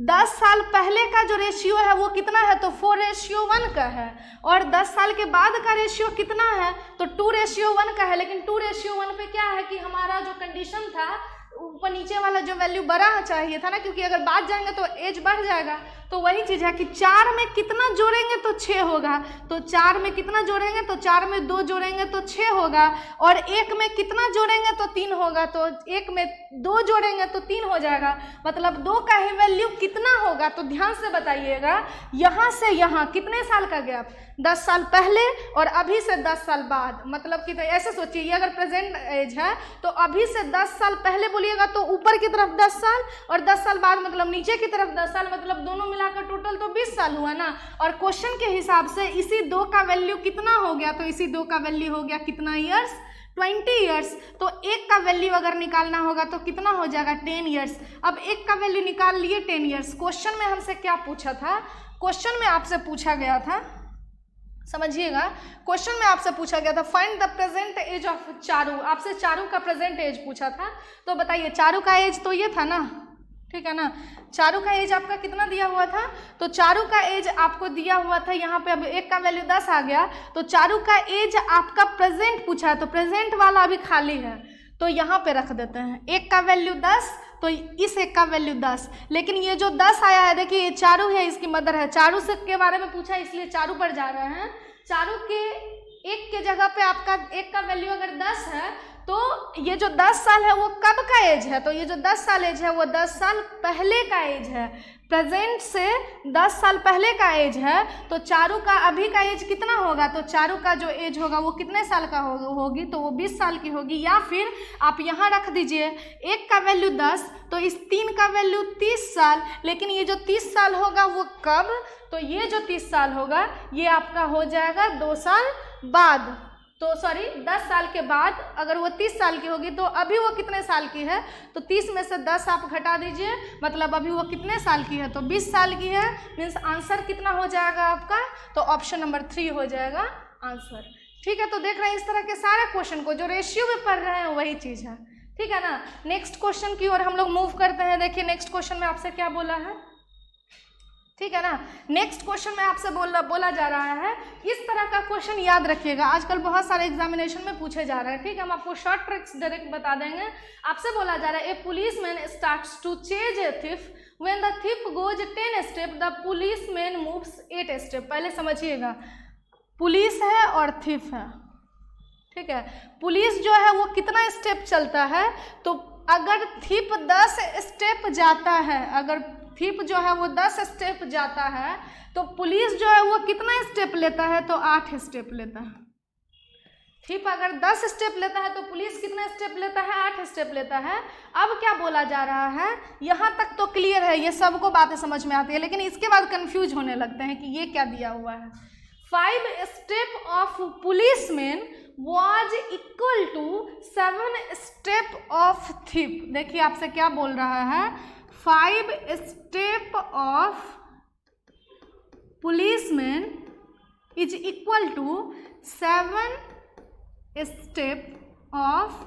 10 साल पहले का जो रेशियो है वो कितना है, तो 4:1 का है, और 10 साल के बाद का रेशियो कितना है, तो 2:1 का है। लेकिन 2:1 पे क्या है कि हमारा जो कंडीशन था ऊपर नीचे वाला जो वैल्यू बड़ा चाहिए था ना, क्योंकि अगर बाद जाएंगे तो एज बढ़ जाएगा। तो वही चीज़ है कि 4 में कितना जोड़ेंगे तो 6 होगा, तो 4 में कितना जोड़ेंगे, तो 4 में 2 जोड़ेंगे तो 6 होगा, और 1 में कितना जोड़ेंगे तो 3 होगा, तो 1 में 2 जोड़ेंगे तो 3 हो जाएगा। मतलब 2 का ही वैल्यू कितना होगा, तो ध्यान से बताइएगा, यहाँ से यहाँ कितने साल का गैप, 10 साल पहले और अभी से 10 साल बाद। मतलब कि तो ऐसे सोचिए, ये अगर प्रेजेंट एज है तो अभी से 10 साल पहले बोलिएगा तो ऊपर की तरफ 10 साल, और 10 साल बाद मतलब नीचे की तरफ 10 साल, मतलब दोनों मिलाकर टोटल तो 20 साल हुआ ना। और क्वेश्चन के हिसाब से इसी 2 का वैल्यू कितना हो गया, तो इसी 2 का वैल्यू हो गया कितना ईयर्स, 20 ईयर्स। तो 1 का वैल्यू अगर निकालना होगा तो कितना हो जाएगा, 10 ईयर्स। अब 1 का वैल्यू निकाल लिए 10 ईयर्स। क्वेश्चन में हमसे क्या पूछा था, क्वेश्चन में आपसे पूछा गया था, समझिएगा, क्वेश्चन में आपसे पूछा गया था find the present age of Charu. आपसे चारू का प्रेजेंट एज पूछा था, तो बताइए चारू का एज तो ये था ना, ठीक है ना। चारू का एज आपका कितना दिया हुआ था, तो चारू का एज आपको दिया हुआ था यहाँ पे, अब 1 का वैल्यू 10 आ गया, तो चारू का एज आपका प्रेजेंट पूछा है, तो प्रेजेंट वाला अभी खाली है। तो यहाँ पे रख देते हैं। एक का वैल्यू 10, तो इस एक का वैल्यू 10, लेकिन ये जो 10 आया है, देखिए ये चारू है, इसकी मदर है। चारू से के बारे में पूछा इसलिए चारू पर जा रहे हैं। चारू के एक के जगह पे आपका एक का वैल्यू अगर 10 है, तो ये जो 10 साल है वो कब का एज है? तो ये जो 10 साल एज है वो 10 साल पहले का एज है, प्रेजेंट से 10 साल पहले का एज है। तो चारू का अभी का एज कितना होगा? तो चारू का जो एज होगा वो कितने साल का होगी? तो वो 20 साल की होगी। या फिर आप यहाँ रख दीजिए, एक का वैल्यू 10, तो इस 3 का वैल्यू 30 साल, लेकिन ये जो 30 साल होगा वो कब? तो ये जो 30 साल होगा ये आपका हो जाएगा 2 साल बाद, तो सॉरी 10 साल के बाद। अगर वो 30 साल की होगी तो अभी वो कितने साल की है? तो 30 में से 10 आप घटा दीजिए, मतलब अभी वो कितने साल की है? तो 20 साल की है। मीन्स आंसर कितना हो जाएगा आपका? तो ऑप्शन नंबर 3 हो जाएगा आंसर। ठीक है, तो देख रहे हैं इस तरह के सारे क्वेश्चन को जो रेशियो में पढ़ रहे हैं वही चीज़ है। ठीक है ना। नेक्स्ट क्वेश्चन की ओर हम लोग मूव करते हैं। देखिए नेक्स्ट क्वेश्चन में आपसे क्या बोला है, ठीक है ना। नेक्स्ट क्वेश्चन में आपसे बोला जा रहा है, इस तरह का क्वेश्चन याद रखिएगा, आजकल बहुत सारे एग्जामिनेशन में पूछे जा रहे हैं। ठीक है, हम आपको शॉर्ट ट्रिक्स डायरेक्ट बता देंगे। आपसे बोला जा रहा है, a policeman starts to chase a thief, when the thief goes 10 step the policeman moves 8 step. पहले समझिएगा, पुलिस है और थिफ है। ठीक है, पुलिस जो है वो कितना स्टेप चलता है? तो अगर थिफ 10 स्टेप जाता है, अगर थिप जो है वो 10 स्टेप जाता है, तो पुलिस जो है वो कितना स्टेप लेता है? तो 8 स्टेप लेता है। थिप अगर 10 स्टेप लेता है तो पुलिस कितना स्टेप लेता है? 8 स्टेप लेता है। अब क्या बोला जा रहा है, यहाँ तक तो क्लियर है, ये सबको बातें समझ में आती है, लेकिन इसके बाद कंफ्यूज होने लगते हैं कि ये क्या दिया हुआ है। 5 step of policeman was equal to 7 step of thief. देखिए आपसे क्या बोल रहा है, 5 step of policeman is equal to 7 step of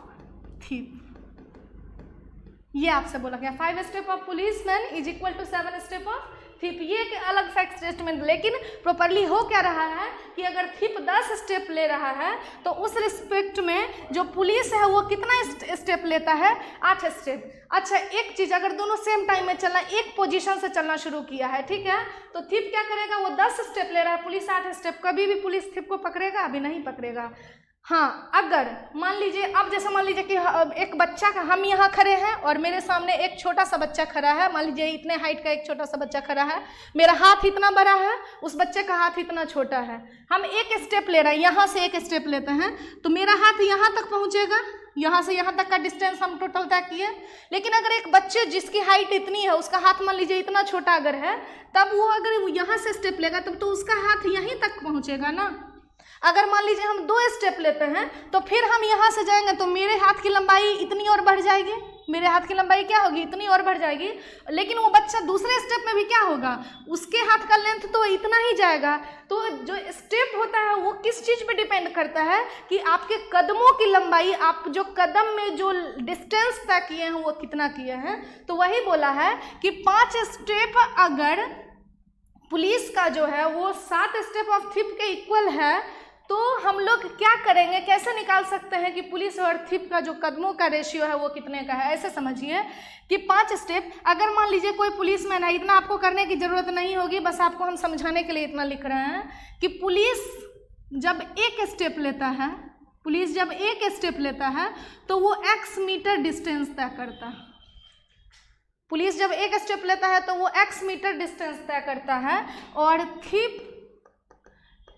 thief. ये आपसे बोला गया 5 step of policeman is equal to 7 step of thief. ये एक अलग फैक्ट स्टेटमेंट, लेकिन प्रॉपरली हो क्या रहा है कि अगर थिप 10 स्टेप ले रहा है तो उस रिस्पेक्ट में जो पुलिस है वो कितना स्टेप लेता है? 8 स्टेप। अच्छा एक चीज़, अगर दोनों सेम टाइम में चलना, एक पोजीशन से चलना शुरू किया है, ठीक है, तो थिप क्या करेगा? वो 10 स्टेप ले रहा है, पुलिस 8 स्टेप। कभी भी पुलिस थिप को पकड़ेगा? अभी नहीं पकड़ेगा। हाँ, अगर मान लीजिए, अब जैसे मान लीजिए कि एक बच्चा का, हम यहाँ खड़े हैं और मेरे सामने एक छोटा सा बच्चा खड़ा है, मान लीजिए इतने हाइट का एक छोटा सा बच्चा खड़ा है, मेरा हाथ इतना बड़ा है, उस बच्चे का हाथ इतना छोटा है, हम एक स्टेप ले रहे हैं, यहाँ से एक स्टेप लेते हैं तो मेरा हाथ यहाँ तक पहुँचेगा, यहाँ से यहाँ तक का डिस्टेंस हम टोटल तय किए। लेकिन अगर एक बच्चे जिसकी हाइट इतनी है, उसका हाथ मान लीजिए इतना छोटा अगर है, तब वो अगर यहाँ से स्टेप लेगा तब तो उसका हाथ यहीं तक पहुँचेगा ना। अगर मान लीजिए हम 2 स्टेप लेते हैं तो फिर हम यहाँ से जाएंगे तो मेरे हाथ की लंबाई इतनी और बढ़ जाएगी, मेरे हाथ की लंबाई क्या होगी? इतनी और बढ़ जाएगी। लेकिन वो बच्चा दूसरे स्टेप में भी क्या होगा? उसके हाथ का लेंथ तो इतना ही जाएगा। तो जो स्टेप होता है वो किस चीज़ पे डिपेंड करता है कि आपके कदमों की लंबाई, आप जो कदम में जो डिस्टेंस तय किए हैं वो कितना किए हैं। तो वही बोला है कि 5 स्टेप अगर पुलिस का जो है वो 7 स्टेप ऑफ थिप के इक्वल है, तो हम लोग क्या करेंगे, कैसे निकाल सकते हैं कि पुलिस और थिप का जो कदमों का रेशियो है वो कितने का है। ऐसे समझिए कि 5 स्टेप, अगर मान लीजिए कोई पुलिसमैन है, इतना आपको करने की ज़रूरत नहीं होगी, बस आपको हम समझाने के लिए इतना लिख रहे हैं कि पुलिस जब एक स्टेप लेता है, पुलिस जब एक स्टेप लेता है तो वो x मीटर डिस्टेंस तय करता है। पुलिस जब एक स्टेप लेता है तो वो x मीटर डिस्टेंस तय करता है, और थिप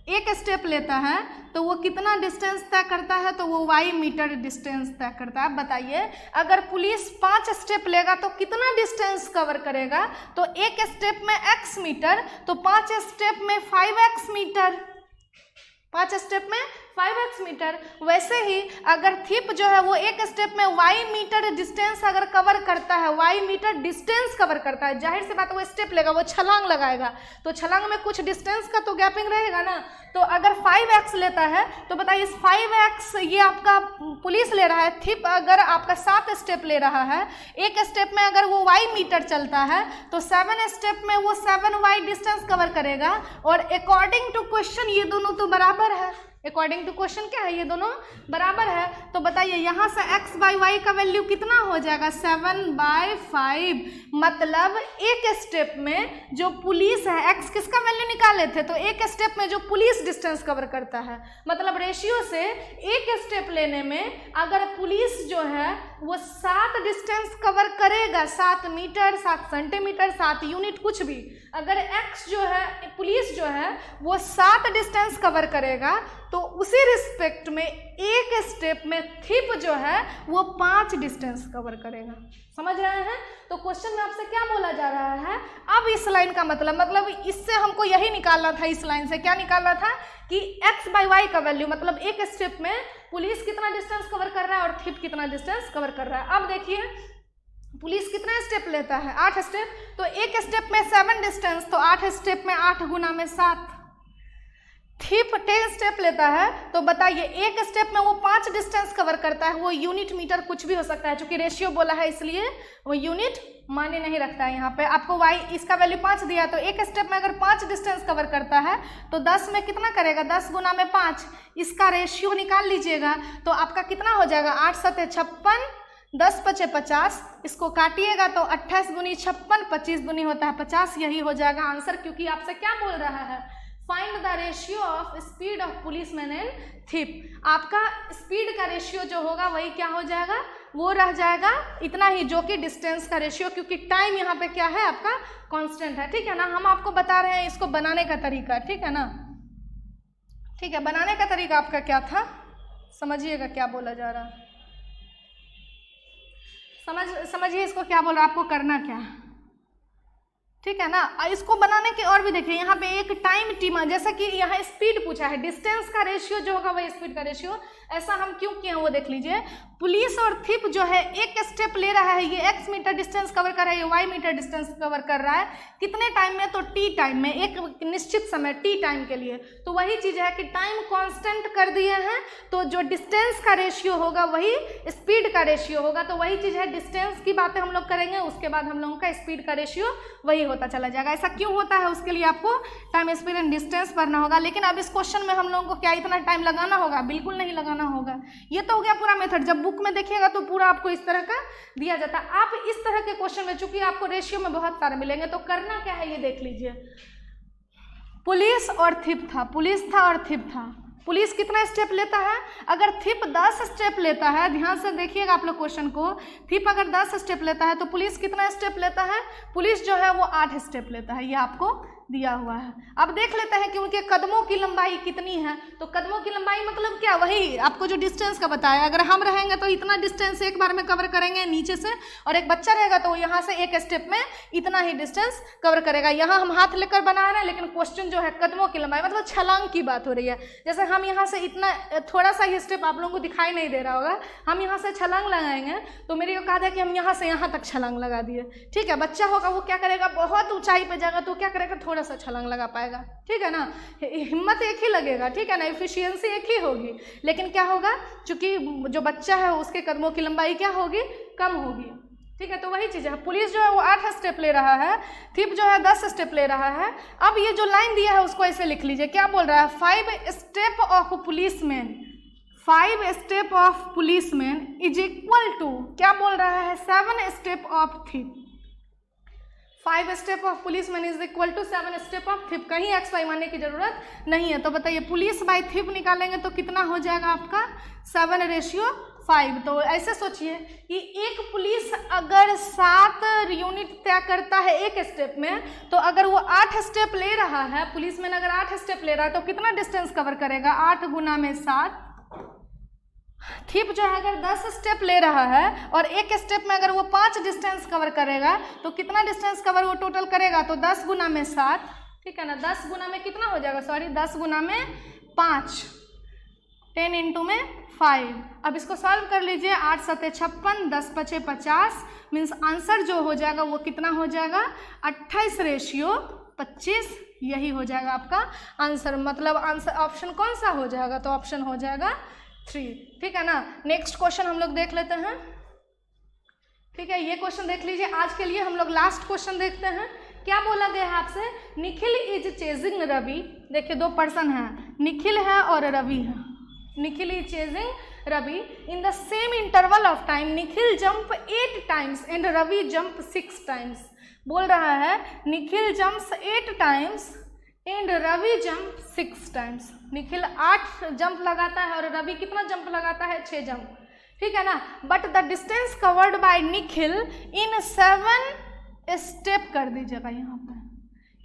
एक स्टेप लेता है तो वो कितना डिस्टेंस तय करता है? तो वो y मीटर डिस्टेंस तय करता है। अब बताइए, अगर पुलिस 5 स्टेप लेगा तो कितना डिस्टेंस कवर करेगा? तो एक स्टेप में x मीटर, तो 5 स्टेप में 5x मीटर, 5 स्टेप में 5x मीटर। वैसे ही अगर थिप जो है वो एक स्टेप में y मीटर डिस्टेंस अगर कवर करता है, y मीटर डिस्टेंस कवर करता है, जाहिर सी बात वो स्टेप लेगा, वो छलांग लगाएगा, तो छलांग में कुछ डिस्टेंस का तो गैपिंग रहेगा ना। तो अगर 5x लेता है तो बताइए इस 5x ये आपका पुलिस ले रहा है, थिप अगर आपका 7 स्टेप ले रहा है, एक स्टेप में अगर वो y मीटर चलता है तो 7 स्टेप में वो 7y डिस्टेंस कवर करेगा। और अकॉर्डिंग टू क्वेश्चन ये दोनों तो बराबर है, अकॉर्डिंग टू क्वेश्चन क्या है, ये दोनों बराबर है। तो बताइए यहाँ से x बाई वाई का वैल्यू कितना हो जाएगा 7/5। मतलब एक स्टेप में जो पुलिस है, x किसका वैल्यू निकाले थे, तो एक स्टेप में जो पुलिस डिस्टेंस कवर करता है, मतलब रेशियो से एक स्टेप लेने में अगर पुलिस जो है वो 7 डिस्टेंस कवर करेगा, 7 मीटर, 7 सेंटीमीटर, 7 यूनिट, कुछ भी, अगर x जो है पुलिस जो है वो 7 डिस्टेंस कवर करेगा तो उसी रिस्पेक्ट में एक स्टेप में थिप जो है वो 5 डिस्टेंस कवर करेगा। समझ रहे हैं? तो क्वेश्चन में आपसे क्या बोला जा रहा है, अब इस लाइन का मतलब इससे हमको यही निकालना था, इस लाइन से क्या निकालना था कि x बाई वाई का वैल्यू, मतलब एक स्टेप में पुलिस कितना डिस्टेंस कवर कर रहा है और थिप कितना डिस्टेंस कवर कर रहा है। अब देखिए पुलिस कितना स्टेप लेता है, 8 स्टेप, तो एक स्टेप में 7 डिस्टेंस, तो 8 स्टेप में 8 गुना में 7। थिप 10 स्टेप लेता है, तो बताइए एक स्टेप में वो 5 डिस्टेंस कवर करता है, वो यूनिट, मीटर, कुछ भी हो सकता है, चूंकि रेशियो बोला है इसलिए वो यूनिट माने नहीं रखता है। यहाँ पे आपको y इसका वैल्यू 5 दिया, तो एक स्टेप में अगर 5 डिस्टेंस कवर करता है तो 10 में कितना करेगा, 10 गुना में 5, इसका रेशियो निकाल लीजिएगा तो आपका कितना हो जाएगा, 8 7 56, 10 5 50, इसको काटिएगा तो 28 दूनी 56, 25 दूनी होता है 50, यही हो जाएगा आंसर। क्योंकि आपसे क्या बोल रहा है, find the ratio of speed of policeman and thief. आपका स्पीड का रेशियो जो होगा वही क्या हो जाएगा, वो रह जाएगा इतना ही, जो कि डिस्टेंस का रेशियो, क्योंकि टाइम यहाँ पे क्या है आपका कांस्टेंट है। ठीक है ना, हम आपको बता रहे हैं इसको बनाने का तरीका, ठीक है ना। ठीक है, बनाने का तरीका आपका क्या था, समझिएगा क्या बोला जा रहा है, समझिए इसको क्या बोल रहा है, आपको करना क्या है, ठीक है ना। इसको बनाने के और भी देखिए, यहाँ पे एक टाइम टीमर, जैसा कि यहाँ स्पीड पूछा है, डिस्टेंस का रेशियो जो होगा वही स्पीड का रेशियो, ऐसा हम क्यों किए हैं वो देख लीजिए। पुलिस और थिप जो है एक स्टेप ले रहा है, ये x मीटर डिस्टेंस कवर कर रहा है, ये y मीटर डिस्टेंस कवर कर रहा है, कितने टाइम में, तो t टाइम में, एक निश्चित समय t टाइम के लिए। तो वही चीज़ है कि टाइम कांस्टेंट कर दिए हैं, तो जो डिस्टेंस का रेशियो होगा वही स्पीड का रेशियो होगा। तो वही चीज़ है, डिस्टेंस की बातें हम लोग करेंगे, उसके बाद हम लोगों का स्पीड का रेशियो वही होता चला जाएगा। ऐसा क्यों होता है उसके लिए आपको टाइम, स्पीड एंड डिस्टेंस पढ़ना होगा। लेकिन अब इस क्वेश्चन में हम लोगों को क्या इतना टाइम लगाना होगा, बिल्कुल नहीं लगाना होगा। ये तो हो गया पूरा मेथड, जब बुक में देखिएगा तो पूरा आपको इस तरह का दिया जाता है। आप इस तरह के क्वेश्चन में, चूंकि आपको रेशियो में बहुत सारे मिलेंगे, तो करना क्या है ये देख लीजिए। पुलिस और थिप था, पुलिस था और थिप था, पुलिस कितना स्टेप लेता है, अगर थिप 10 स्टेप लेता है, ध्यान से देखिएगा आप लोग क्वेश्चन को, थिप अगर 10 स्टेप लेता है तो पुलिस कितना स्टेप लेता है, पुलिस जो है वो 8 स्टेप लेता है, ये आपको दिया हुआ है। अब देख लेते हैं कि उनके कदमों की लंबाई कितनी है। तो कदमों की लंबाई मतलब क्या, वही आपको जो डिस्टेंस का बताया, अगर हम रहेंगे तो इतना डिस्टेंस एक बार में कवर करेंगे नीचे से, और एक बच्चा रहेगा तो यहाँ से एक स्टेप में इतना ही डिस्टेंस कवर करेगा। यहाँ हम हाथ लेकर बना रहे हैं, लेकिन क्वेश्चन जो है कदमों की लंबाई मतलब छलांग की बात हो रही है। जैसे हम यहाँ से इतना थोड़ा सा ही स्टेप आप लोगों को दिखाई नहीं दे रहा होगा, हम यहाँ से छलांग लगाएंगे तो मेरी कहा था कि हम यहाँ से यहाँ तक छलांग लगा दिए, ठीक है। बच्चा होगा वो क्या करेगा, बहुत ऊंचाई पे जाएगा तो क्या करेगा, थोड़ा सा छलांग लगा पाएगा, ठीक है ना। हिम्मत एक ही लगेगा, ठीक है ना, एफिशिएंसी एक ही होगी, लेकिन क्या होगा, चूंकि जो बच्चा है उसके कदमों की लंबाई क्या होगी, कम होगी, ठीक है। तो वही चीज़ है, पुलिस जो है वो 8 स्टेप ले रहा है, थिप जो है 10 स्टेप ले रहा है। अब ये जो लाइन दिया है उसको ऐसे लिख लीजिए, क्या बोल रहा है, 5 step of policeman, 5 step of policeman is equal to, क्या बोल रहा है, 7 step of thief. 5 step of policeman is equal to 7 step of thief, कहीं एक्स वाई मानने की जरूरत नहीं है। तो बताइए पुलिस बाई थिप निकालेंगे तो कितना हो जाएगा आपका 7:5। तो ऐसे सोचिए कि एक पुलिस अगर 7 यूनिट तय करता है एक स्टेप में, तो अगर वो 8 स्टेप ले रहा है, पुलिसमैन अगर 8 स्टेप ले रहा है तो कितना डिस्टेंस कवर करेगा, 8 गुना में 7। थिप जो है अगर 10 स्टेप ले रहा है और एक स्टेप में अगर वो 5 डिस्टेंस कवर करेगा तो कितना डिस्टेंस कवर वो टोटल करेगा, तो 10 गुना में 7, ठीक है ना। 10 गुना में कितना हो जाएगा, 10 गुना में 5, 10 इंटू में 5। अब इसको सॉल्व कर लीजिए, 8 7 56, 10 5 50, मीन्स आंसर जो हो जाएगा वो कितना हो जाएगा, 28:25, यही हो जाएगा आपका आंसर। मतलब आंसर ऑप्शन कौन सा हो जाएगा, तो ऑप्शन हो जाएगा 3, ठीक है ना। नेक्स्ट क्वेश्चन हम लोग देख लेते हैं, ठीक है। ये क्वेश्चन देख लीजिए, आज के लिए हम लोग लास्ट क्वेश्चन देखते हैं। क्या बोला गया है आपसे, निखिल इज चेजिंग रवि, देखिए 2 पर्सन हैं, निखिल है और रवि है, Nikhil is chasing Ravi, in the same interval of time Nikhil jump 8 times and Ravi jump 6 times. बोल रहा है Nikhil jumps 8 times and Ravi jump 6 times. Nikhil 8 jump लगाता है और रवि कितना जंप लगाता है, 6 जंप, ठीक है ना। But the distance covered by Nikhil in 7 step कर दीजिएगा, यहाँ पर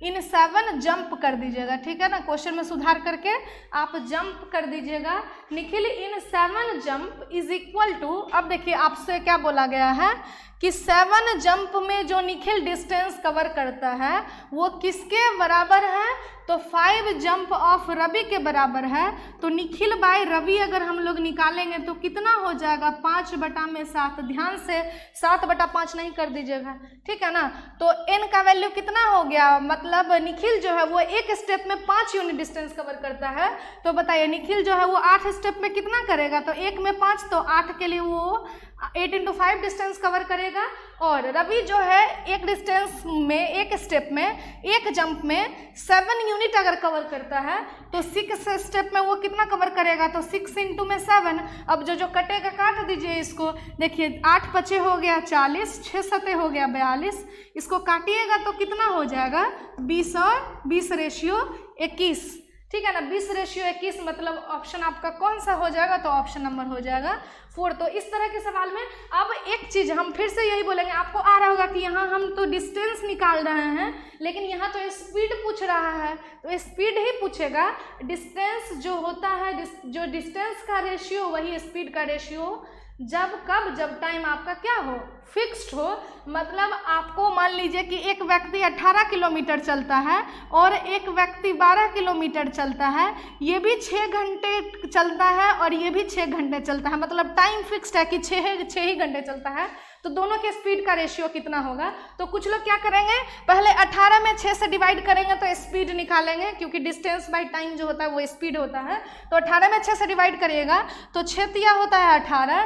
इन 7 जंप कर दीजिएगा, ठीक है ना। क्वेश्चन में सुधार करके आप जंप कर दीजिएगा। निखिल इन 7 जंप इज इक्वल टू, अब देखिए आपसे क्या बोला गया है कि 7 जंप में जो निखिल डिस्टेंस कवर करता है वो किसके बराबर है, तो 5 जंप ऑफ रवि के बराबर है। तो निखिल बाय रवि अगर हम लोग निकालेंगे तो कितना हो जाएगा, 5/7। ध्यान से 7/5 नहीं कर दीजिएगा, ठीक है ना। तो n का वैल्यू कितना हो गया, मतलब निखिल जो है वो एक स्टेप में 5 यूनिट डिस्टेंस कवर करता है। तो बताइए निखिल जो है वो 8 स्टेप में कितना करेगा, तो 1 में 5, तो 8 के लिए वो 8 × 5 डिस्टेंस कवर करेगा। और रवि जो है एक डिस्टेंस में, एक स्टेप में, एक जंप में 7 यूनिट अगर कवर करता है तो 6 स्टेप में वो कितना कवर करेगा, तो 6 × 7। अब जो कटेगा काट दीजिए इसको, देखिए 8 × 5 हो गया 40, 6 × 7 हो गया 42, इसको काटिएगा तो कितना हो जाएगा, 20 और 20/21, ठीक है ना। 20/21 मतलब ऑप्शन आपका कौन सा हो जाएगा, तो ऑप्शन नंबर हो जाएगा 4। तो इस तरह के सवाल में अब एक चीज़ हम फिर से यही बोलेंगे, आपको आ रहा होगा कि यहाँ हम तो डिस्टेंस निकाल रहे हैं लेकिन यहाँ तो स्पीड पूछ रहा है, तो स्पीड ही पूछेगा। डिस्टेंस जो होता है, जो डिस्टेंस का रेशियो वही स्पीड का रेशियो, जब कब, जब टाइम आपका क्या हो, फिक्स्ड हो। मतलब आपको मान लीजिए कि एक व्यक्ति 18 किलोमीटर चलता है और एक व्यक्ति 12 किलोमीटर चलता है, ये भी 6 घंटे चलता है और ये भी 6 घंटे चलता है, मतलब टाइम फिक्स्ड है कि 6 ही घंटे चलता है। तो दोनों के स्पीड का रेशियो कितना होगा, तो कुछ लोग क्या करेंगे, पहले 18 में 6 से डिवाइड करेंगे तो स्पीड निकालेंगे, क्योंकि डिस्टेंस बाय टाइम जो होता है वो स्पीड होता है। तो 18 में 6 से डिवाइड करिएगा तो 6 तिया होता है 18,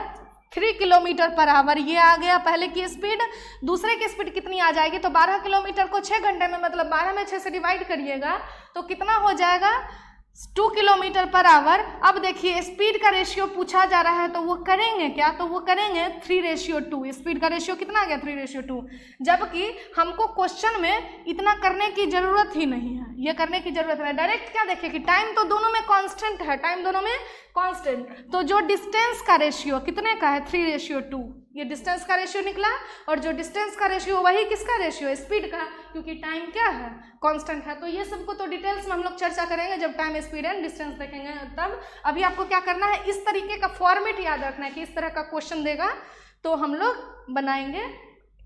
3 km/h ये आ गया पहले की स्पीड। दूसरे की स्पीड कितनी आ जाएगी, तो 12 किलोमीटर को 6 घंटे में, मतलब 12 में 6 से डिवाइड करिएगा तो कितना हो जाएगा, 2 km/h। अब देखिए स्पीड का रेशियो पूछा जा रहा है तो वो करेंगे क्या, तो वो करेंगे 3:2। स्पीड का रेशियो कितना आ गया, 3:2, जबकि हमको क्वेश्चन में इतना करने की जरूरत ही नहीं है, ये करने की जरूरत है। डायरेक्ट क्या देखिए कि टाइम तो दोनों में कांस्टेंट है, टाइम दोनों में कांस्टेंट, तो जो डिस्टेंस का रेशियो कितने का है, 3:2, ये डिस्टेंस का रेशियो निकला। और जो डिस्टेंस का रेशियो वही किसका रेशियो, स्पीड का, क्योंकि टाइम क्या है, कांस्टेंट है। तो ये सबको तो डिटेल्स में हम लोग चर्चा करेंगे जब टाइम, स्पीड एंड डिस्टेंस देखेंगे तब। अभी आपको क्या करना है, इस तरीके का फॉर्मेट याद रखना है कि इस तरह का क्वेश्चन देगा तो हम लोग बनाएंगे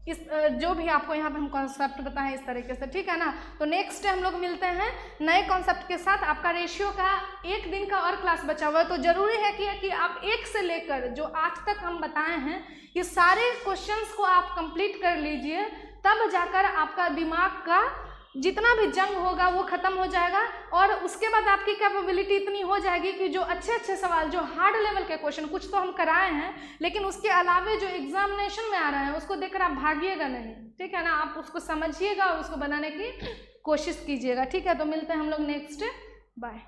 इस, जो भी आपको यहाँ पे हम कॉन्सेप्ट बताएं इस तरीके से, ठीक है ना। तो नेक्स्ट हम लोग मिलते हैं नए कॉन्सेप्ट के साथ। आपका रेशियो का 1 दिन का और क्लास बचा हुआ है, तो जरूरी है कि आप 1 से लेकर जो आज तक हम बताए हैं ये सारे क्वेश्चंस को आप कंप्लीट कर लीजिए, तब जाकर आपका दिमाग का जितना भी जंग होगा वो खत्म हो जाएगा। और उसके बाद आपकी कैपेबिलिटी इतनी हो जाएगी कि जो अच्छे सवाल, जो हार्ड लेवल के क्वेश्चन, कुछ तो हम कराए हैं लेकिन उसके अलावे जो एग्जामिनेशन में आ रहे हैं उसको देखकर आप भागिएगा नहीं, ठीक है ना। आप उसको समझिएगा और उसको बनाने की कोशिश कीजिएगा, ठीक है। तो मिलते हैं हम लोग नेक्स्ट, बाय।